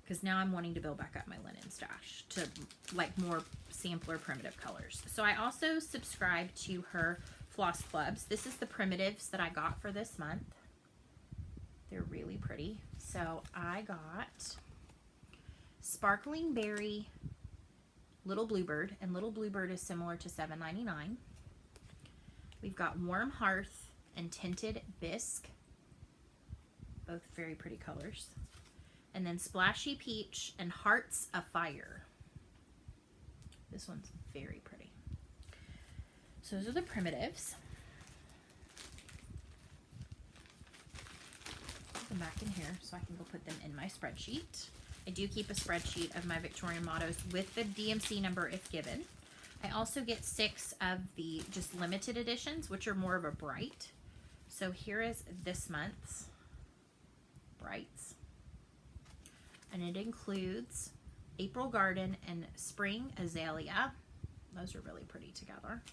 Because now I'm wanting to build back up my linen stash to like more sampler primitive colors. So I also subscribe to her Floss Clubs. This is the primitives that I got for this month. They're really pretty. So I got Sparkling Berry, Little Bluebird, and Little Bluebird is similar to $7.99. We've got Warm Hearth and Tinted Bisque, both very pretty colors. And then Splashy Peach and Hearts Afire. This one's very pretty. So those are the primitives. Put them back in here so I can go put them in my spreadsheet. I do keep a spreadsheet of my Victorian mottos with the DMC number if given. I also get 6 of the just limited editions, which are more of a bright. So here is this month's brights. And it includes April Garden and Spring Azalea. Those are really pretty together.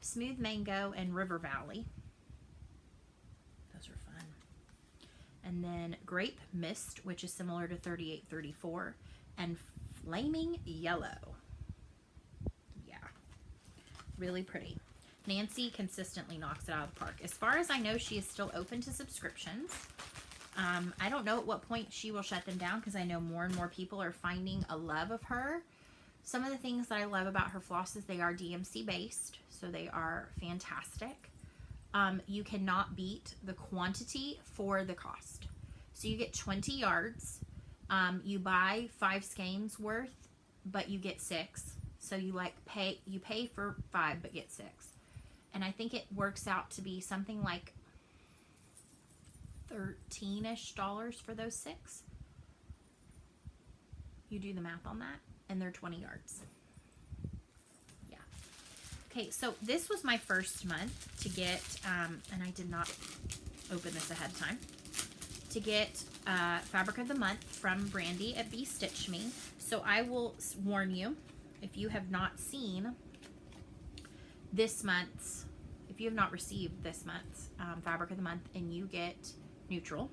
Smooth Mango and River Valley. Those are fun. And then Grape Mist, which is similar to 3834, and Flaming Yellow. Yeah, really pretty. Nancy consistently knocks it out of the park. As far as I know, she is still open to subscriptions. I don't know at what point she will shut them down because I know more and more people are finding a love of her. Some of the things that I love about her flosses, they are DMC based, so they are fantastic. You cannot beat the quantity for the cost. So you get 20 yards. You buy 5 skeins worth, but you get 6. So you pay for 5 but get 6. And I think it works out to be something like $13-ish for those 6. You do the math on that, and they're 20 yards. Yeah. Okay, so this was my first month to get, and I did not open this ahead of time, to get Fabric of the Month from Brandy at Bee Stitch Me. So I will warn you, if you have not seen this month's, if you have not received this month's Fabric of the Month and you get neutral,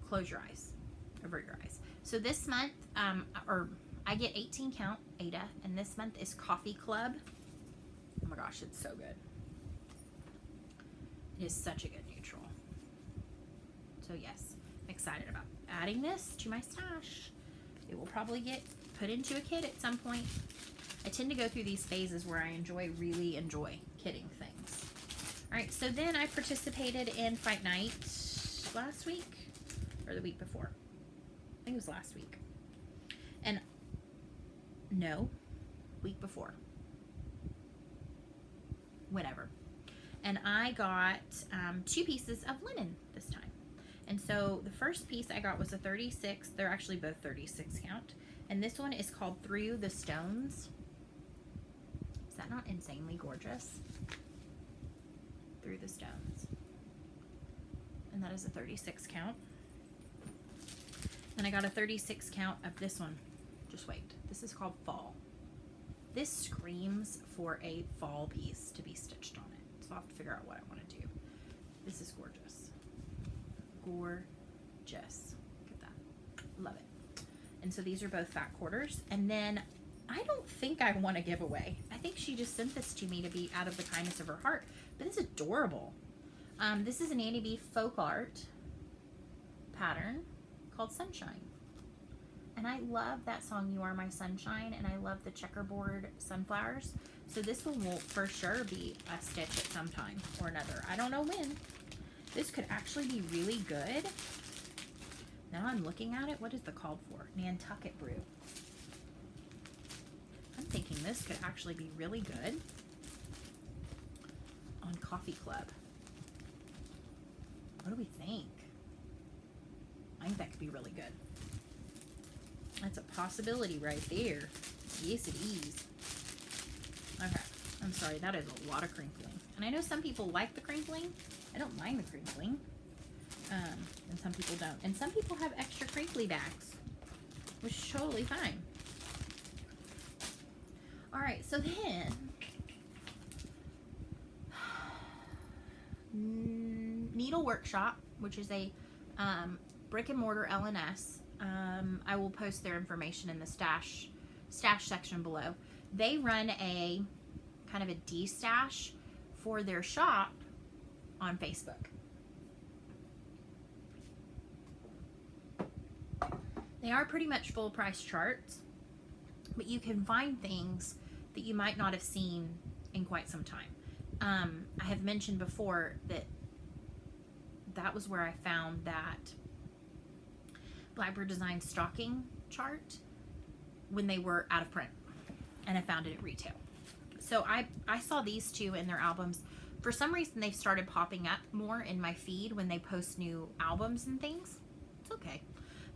close your eyes, avert your eyes. So this month, I get 18 count Aida, and this month is Coffee Club. Oh my gosh, it's so good. It is such a good neutral. So yes, I'm excited about adding this to my stash. It will probably get put into a kit at some point. I tend to go through these phases where I really enjoy kitting things. All right, so then I participated in Fight Night last week or the week before. I think it was last week. And no, week before. Whatever. And I got 2 pieces of linen this time. And so the first piece I got was a 36. They're actually both 36 count. And this one is called Through the Stones. Is that not insanely gorgeous? Through the Stones. And that is a 36 count. And I got a 36 count of this one. Just wait. This is called Fall. This screams for a fall piece to be stitched on it. So I'll have to figure out what I want to do. This is gorgeous. Gorgeous. Look at that. Love it. And so these are both fat quarters. And then I don't think I want to give away. I think she just sent this to me to be out of the kindness of her heart. But it's adorable. This is an Annie B folk art pattern called Sunshine. And I love that song, You Are My Sunshine, and I love the checkerboard sunflowers. So this one will for sure be a stitch at some time or another. I don't know when. This could actually be really good. Now I'm looking at it. What is the called for? Nantucket Brew. I'm thinking this could actually be really good on Coffee Club. What do we think? I think that could be really good. That's a possibility right there. Yes, it is. Okay. I'm sorry. That is a lot of crinkling. And I know some people like the crinkling. I don't mind the crinkling. And some people don't. And some people have extra crinkly bags, which is totally fine. All right. So then, Needle Workshop, which is a brick and mortar LNS. I will post their information in the stash section below. They run a kind of a de-stash for their shop on Facebook. They are pretty much full price charts, but you can find things that you might not have seen in quite some time. I have mentioned before that was where I found that Blackbird Design stocking chart when they were out of print, and I found it at retail. So I saw these two in their albums. For some reason they've started popping up more in my feed when they post new albums and things. It's okay.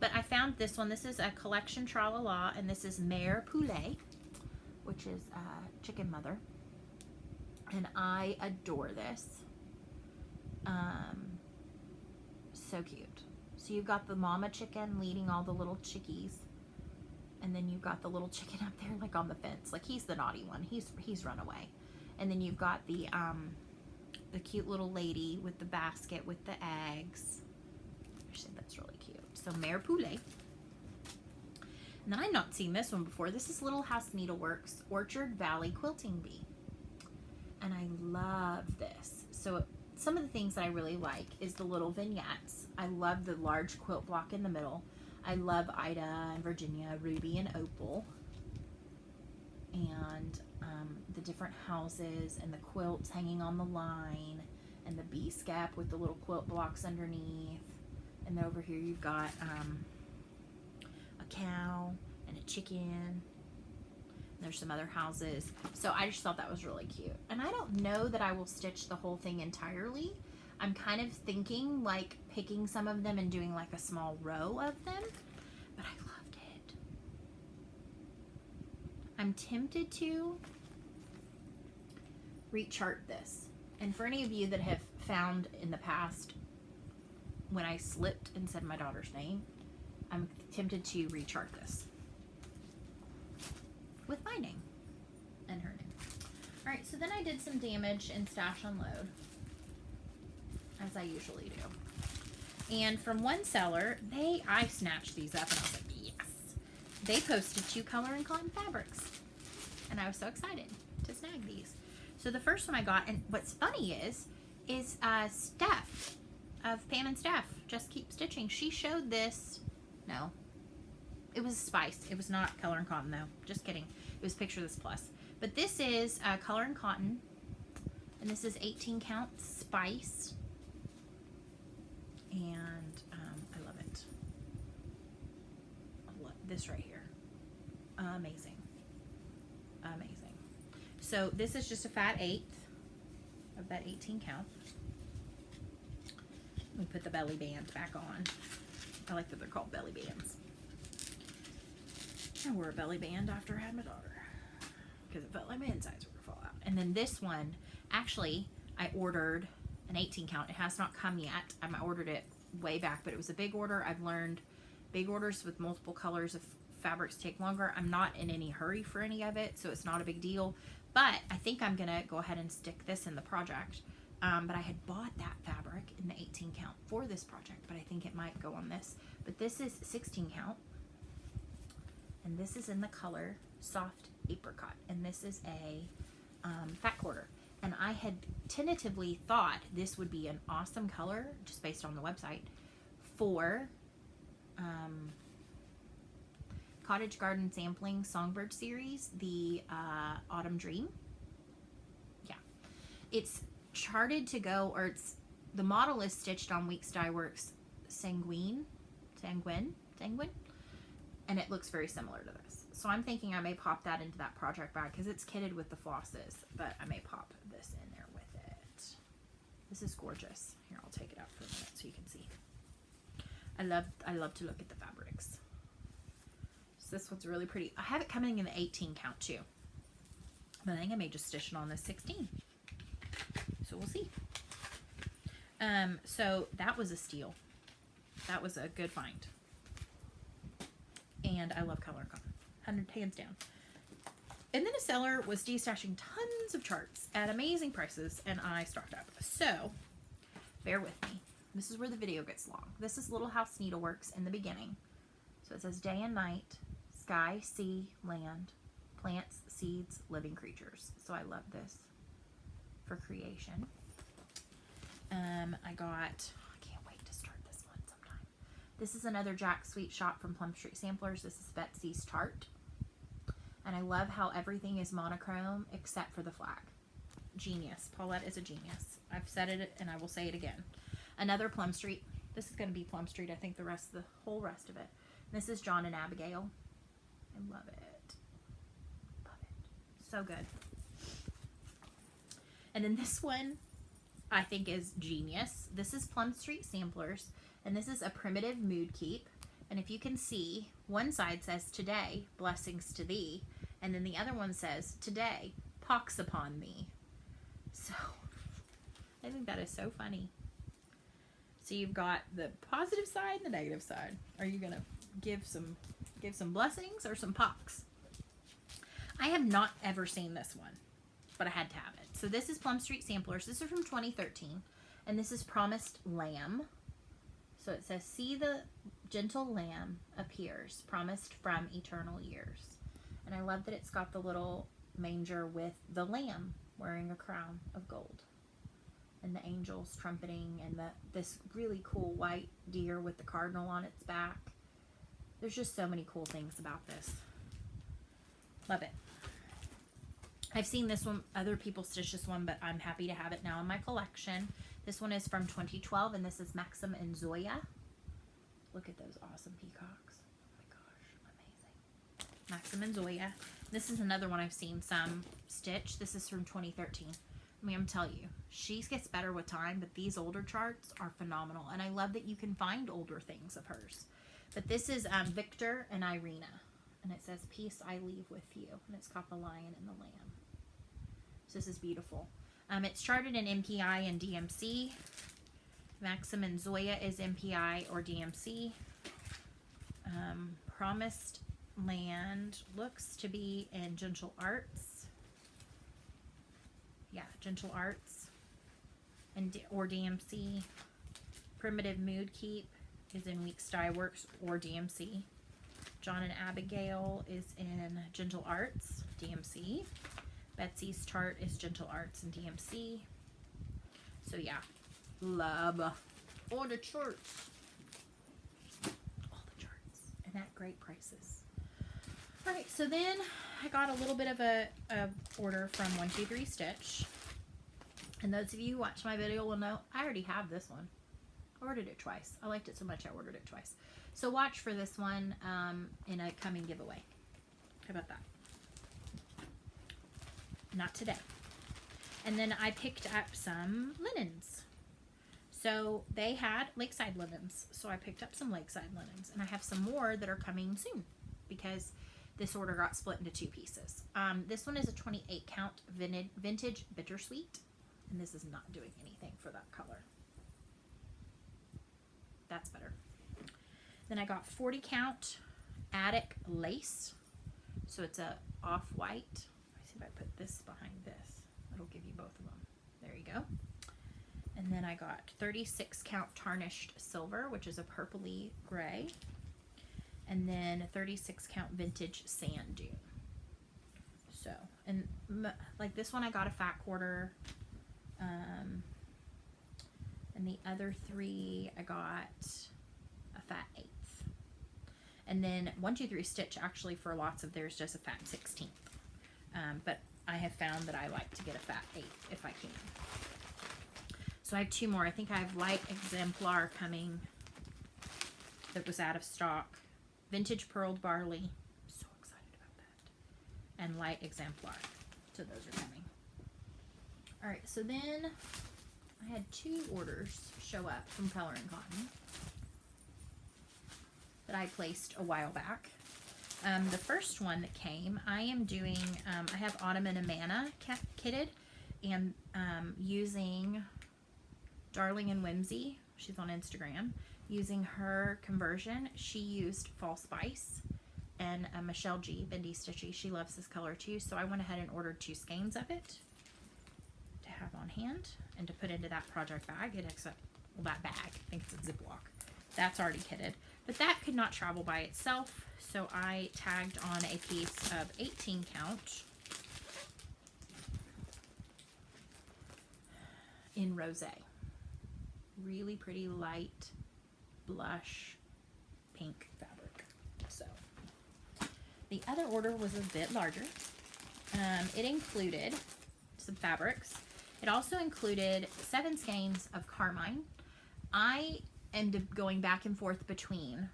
But I found this one. This is a collection Tra-La-La, and this is Mère Poulet, which is chicken mother. And I adore this. So cute. So you've got the mama chicken leading all the little chickies, and then you've got the little chicken up there like on the fence, like he's the naughty one. He's run away. And then you've got the cute little lady with the basket with the eggs. I think that's really cute. So Mère Poulet. And then I've not seen this one before. This is Little House Needleworks Orchard Valley Quilting Bee, and I love this. So some of the things that I really like is the little vignettes. I love the large quilt block in the middle. I love Ida and Virginia, Ruby and Opal. And the different houses and the quilts hanging on the line and the bee scap with the little quilt blocks underneath. And then over here you've got a cow and a chicken. There's some other houses. So I just thought that was really cute. And I don't know that I will stitch the whole thing entirely. I'm kind of thinking like picking some of them and doing like a small row of them. But I loved it. I'm tempted to rechart this. And for any of you that have found in the past when I slipped and said my daughter's name, I'm tempted to rechart this with my name and her name. All right, so then I did some damage and stash unload, as I usually do. And from one seller, I snatched these up and I was like, yes. They posted 2 color and cotton fabrics, and I was so excited to snag these. So the first one I got, and what's funny is Steph of Pam and Steph Just Keep Stitching. She showed this. No, it was Spice. It was not color and cotton though. Just kidding. It was Picture This Plus. But this is color and cotton, and this is 18 count Spice, and I love it. this right here. Amazing. Amazing. So this is just a fat 1/8 of that 18 count. We put the belly band back on. I like that they're called belly bands. I wore a belly band after I had my daughter because it felt like my insides were gonna fall out. And then this one, actually, I ordered an 18 count. It has not come yet. I ordered it way back, but it was a big order. I've learned big orders with multiple colors of fabrics take longer. I'm not in any hurry for any of it, so it's not a big deal. But I think I'm gonna go ahead and stick this in the project. But I had bought that fabric in the 18 count for this project, but I think it might go on this. But this is 16 count, and this is in the color Soft Apricot, and this is a fat quarter. And I had tentatively thought this would be an awesome color, just based on the website, for Cottage Garden Sampling Songbird Series, the Autumn Dream. Yeah, it's charted to go, or it's, the model is stitched on Weeks Dye Works Sanguine, and it looks very similar to this. So I'm thinking I may pop that into that project bag because it's kitted with the flosses, but I may pop this in there with it. This is gorgeous. Here, I'll take it out for a minute so you can see. I love to look at the fabrics. So this one's really pretty. I have it coming in the 18 count too, but I think I may just stitch it on the 16. So we'll see. So that was a steal. That was a good find. And I love color cotton. 100 hands down. And then a seller was destashing tons of charts at amazing prices, and I stocked up. So bear with me. This is where the video gets long. This is Little House Needleworks in the beginning. So it says day and night, sky, sea, land, plants, seeds, living creatures. So I love this for creation. I can't wait to start this one sometime. This is another Jack Sweet Shop from Plum Street Samplers. This is Betsy's Chart. And I love how everything is monochrome except for the flag. Genius. Paulette is a genius. I've said it and I will say it again. Another Plum Street. This is going to be Plum Street, I think, the whole rest of it. This is John and Abigail. I love it. Love it. So good. And then this one, I think, is genius. This is Plum Street Samplers, and this is a primitive mood keep. And if you can see, one side says, today, blessings to thee. And then the other one says, today, pox upon thee. So, I think that is so funny. So you've got the positive side and the negative side. Are you going to give some blessings or some pox? I have not ever seen this one, but I had to have it. So this is Plum Street Samplers. This is from 2013, and this is Promised Lamb. So it says, see the gentle lamb appears, promised from eternal years. And I love that it's got the little manger with the lamb wearing a crown of gold, and the angels trumpeting, and this really cool white deer with the cardinal on its back. There's just so many cool things about this. Love it. I've seen this one, other people stitch this one, but I'm happy to have it now in my collection. This one is from 2012, and this is Maxim and Zoya. Look at those awesome peacocks. Oh my gosh, amazing. Maxim and Zoya. This is another one I've seen some stitch. This is from 2013. I mean, I'm telling you, she gets better with time, but these older charts are phenomenal. And I love that you can find older things of hers. But this is Victor and Irina. And it says, peace I leave with you. And it's got the lion and the lamb. So this is beautiful. It's charted in MPI and DMC. Maxim and Zoya is MPI or DMC. Promised Land looks to be in Gentle Arts. Yeah, Gentle Arts and or DMC. Primitive Mood Keep is in Weeks Dye Works or DMC. John and Abigail is in Gentle Arts, DMC. Betsy's Chart is Gentle Arts and DMC. So yeah, love all the charts. All the charts. And at great prices. Alright, so then I got a little bit of a order from 123 Stitch. And those of you who watch my video will know I already have this one. I ordered it twice. I liked it so much I ordered it twice. So watch for this one in a coming giveaway. How about that? Not today. And then I picked up some linens. So they had Lakeside linens. So I picked up some Lakeside linens. And I have some more that are coming soon because this order got split into 2 pieces. This one is a 28 count vintage bittersweet. And this is not doing anything for that color. That's better. Then I got 40 count Attic lace. So it's a off-white. Let me see if I put this behind this. It'll give you both of them. There you go. And then I got 36 count tarnished silver, which is a purpley gray. And then 36 count vintage sand dune. So, and like this one I got a fat quarter. And the other 3 I got a fat 1/8. And then 1, 2, 3 stitch actually for lots of theirs just a fat 1/16. But I have found that I like to get a fat 1/8 if I can. So I have 2 more. I think I have light exemplar coming that was out of stock. Vintage pearled barley. I'm so excited about that. And light exemplar. So those are coming. All right, so then I had 2 orders show up from Color and Cotton that I placed a while back. The first one that came, I am doing, I have Autumn and Amana kitted and using Darling and Whimsy, she's on Instagram, using her conversion. She used Fall Spice and Michelle G, Bendy Stitchy. She loves this color too, so I went ahead and ordered 2 skeins of it to have on hand and to put into that project bag. Well, that bag, I think it's a Ziploc. That's already kitted. But that could not travel by itself, so I tagged on a piece of 18 count in rosé. Really pretty light blush pink fabric. So the other order was a bit larger. It included some fabrics. It also included 7 skeins of carmine. I ended up going back and forth between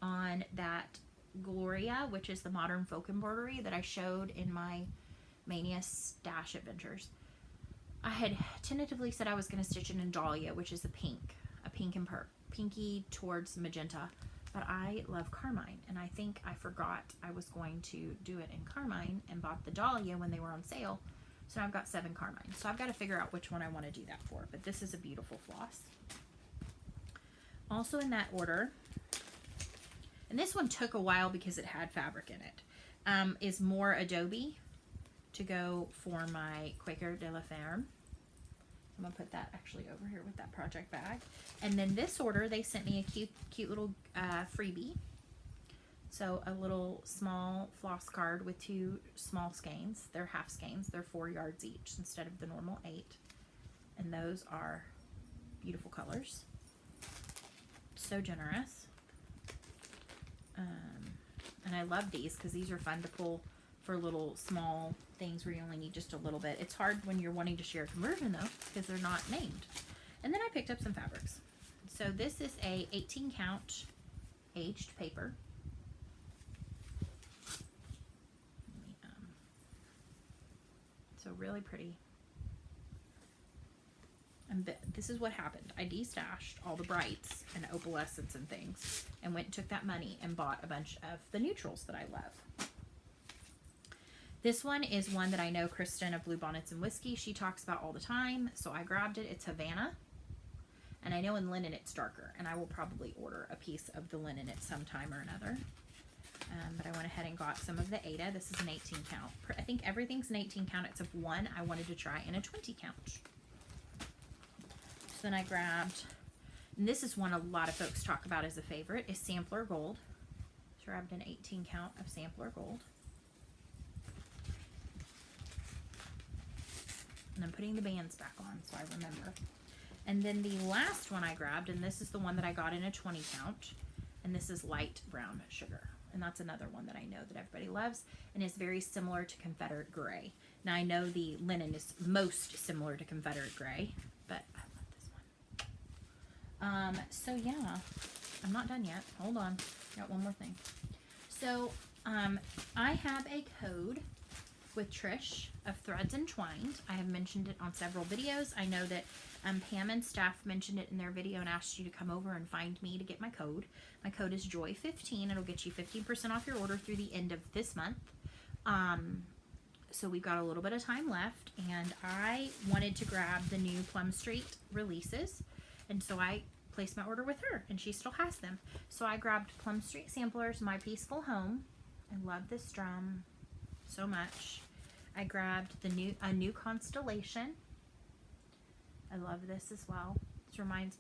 on that Gloria, which is the modern folk embroidery that I showed in my Mania Stash Adventures. I had tentatively said I was going to stitch it in Dahlia, which is a pink and pinky towards magenta, but I love carmine, and I think I forgot I was going to do it in carmine and bought the Dahlia when they were on sale. So I've got 7 carmine. So I've got to figure out which one I want to do that for, but this is a beautiful floss. Also in that order, and this one took a while because it had fabric in it, is more Adobe to go for my Quaker de la Ferme. I'm going to put that actually over here with that project bag. And then this order, they sent me a cute little freebie. So a little small floss card with 2 small skeins. They're half skeins. They're 4 yards each instead of the normal 8. And those are beautiful colors. So generous. And I love these because these are fun to pull for little small things where you only need just a little bit. It's hard when you're wanting to share conversion though because they're not named. And then I picked up some fabrics. So this is a 18 count aged paper. So really pretty. And this is what happened. I destashed all the brights and opalescents and things and went and took that money and bought a bunch of the neutrals that I love. This one is one that I know Kristen of Blue Bonnets and Whiskey, she talks about all the time. So I grabbed it. It's Havana. And I know in linen it's darker. And I will probably order a piece of the linen at some time or another. But I went ahead and got some of the Aida. This is an 18 count. I think everything's an 18 count except one I wanted to try in a 20 count. So then I grabbed, and this is one a lot of folks talk about as a favorite, is Sampler Gold. So I grabbed an 18 count of Sampler Gold. And I'm putting the bands back on so I remember. And then the last one I grabbed, and this is the one that I got in a 20 count, and this is Light Brown Sugar. And that's another one that I know that everybody loves and is very similar to Confederate Gray. Now I know the linen is most similar to Confederate Gray, but I love this one. So yeah, I'm not done yet. Hold on. Got one more thing. So, I have a code with Trish of Threads and Twined. I have mentioned it on several videos. I know that Pam and staff mentioned it in their video and asked you to come over and find me to get my code. My code is JOY15. It'll get you 15% off your order through the end of this month. So we've got a little bit of time left, and I wanted to grab the new Plum Street releases, and so I placed my order with her, and she still has them. So I grabbed Plum Street Samplers, My Peaceful Home. I love this drum so much. I grabbed a new Constellation. I love this as well.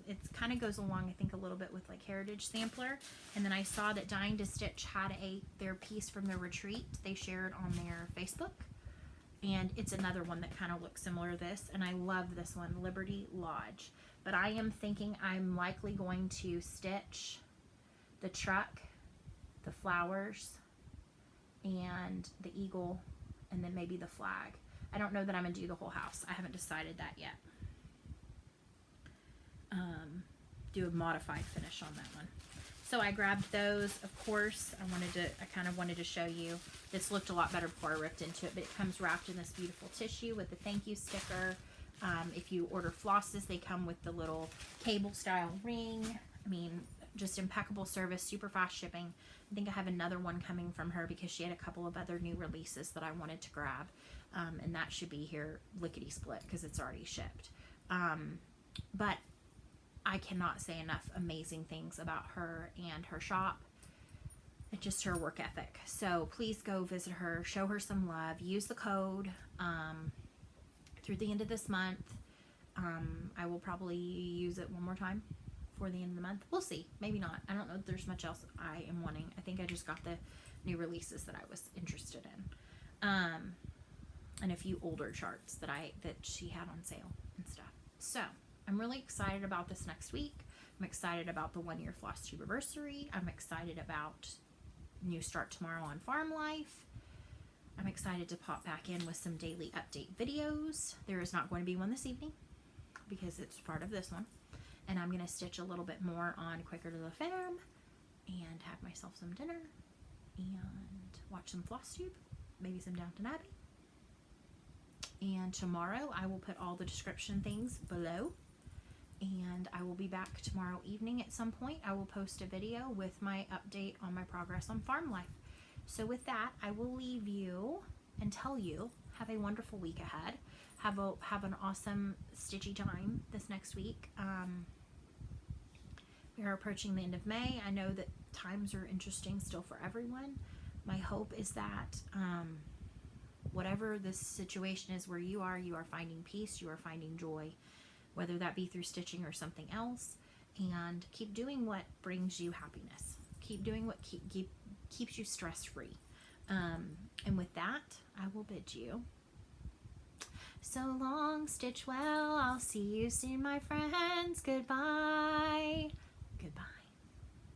It kind of goes along, I think, a little bit with like Heritage Sampler. And then I saw that Dying to Stitch had their piece from their retreat they shared on their Facebook. And it's another one that kind of looks similar to this. And I love this one, Liberty Lodge. But I am thinking I'm likely going to stitch the truck, the flowers, and the eagle, and then maybe the flag. I don't know that I'm going to do the whole house. I haven't decided that yet. Do a modified finish on that one. So I grabbed those. Of course, I kind of wanted to show you. This looked a lot better before I ripped into it, but it comes wrapped in this beautiful tissue with the thank you sticker. If you order flosses, they come with the little cable style ring. I mean, just impeccable service, super fast shipping. I think I have another one coming from her because she had a couple of other new releases that I wanted to grab. And that should be here lickety split because it's already shipped. But I cannot say enough amazing things about her and her shop. It's just her work ethic. So please go visit her, show her some love, use the code through the end of this month. I will probably use it one more time for the end of the month. We'll see. Maybe not. I don't know if there's much else I am wanting. I think I just got the new releases that I was interested in. And a few older charts that she had on sale and stuff. So I'm really excited about this next week. I'm excited about the 1-year Flosstubersary. I'm excited about new start tomorrow on farm life. I'm excited to pop back in with some daily update videos. There is not going to be one this evening because it's part of this one. And I'm going to stitch a little bit more on Quicker to the Farm and have myself some dinner and watch some Flosstube, maybe some Downton Abbey. And tomorrow I will put all the description things below. And I will be back tomorrow evening at some point. I will post a video with my update on my progress on farm life. So with that, I will leave you and tell you, have a wonderful week ahead. Have an awesome stitchy time this next week. We are approaching the end of May. I know that times are interesting still for everyone. My hope is that whatever this situation is where you are finding peace, you are finding joy, whether that be through stitching or something else, and keep doing what brings you happiness. Keep doing what keeps you stress-free. And with that, I will bid you so long, stitch well. I'll see you soon, my friends. Goodbye. Goodbye.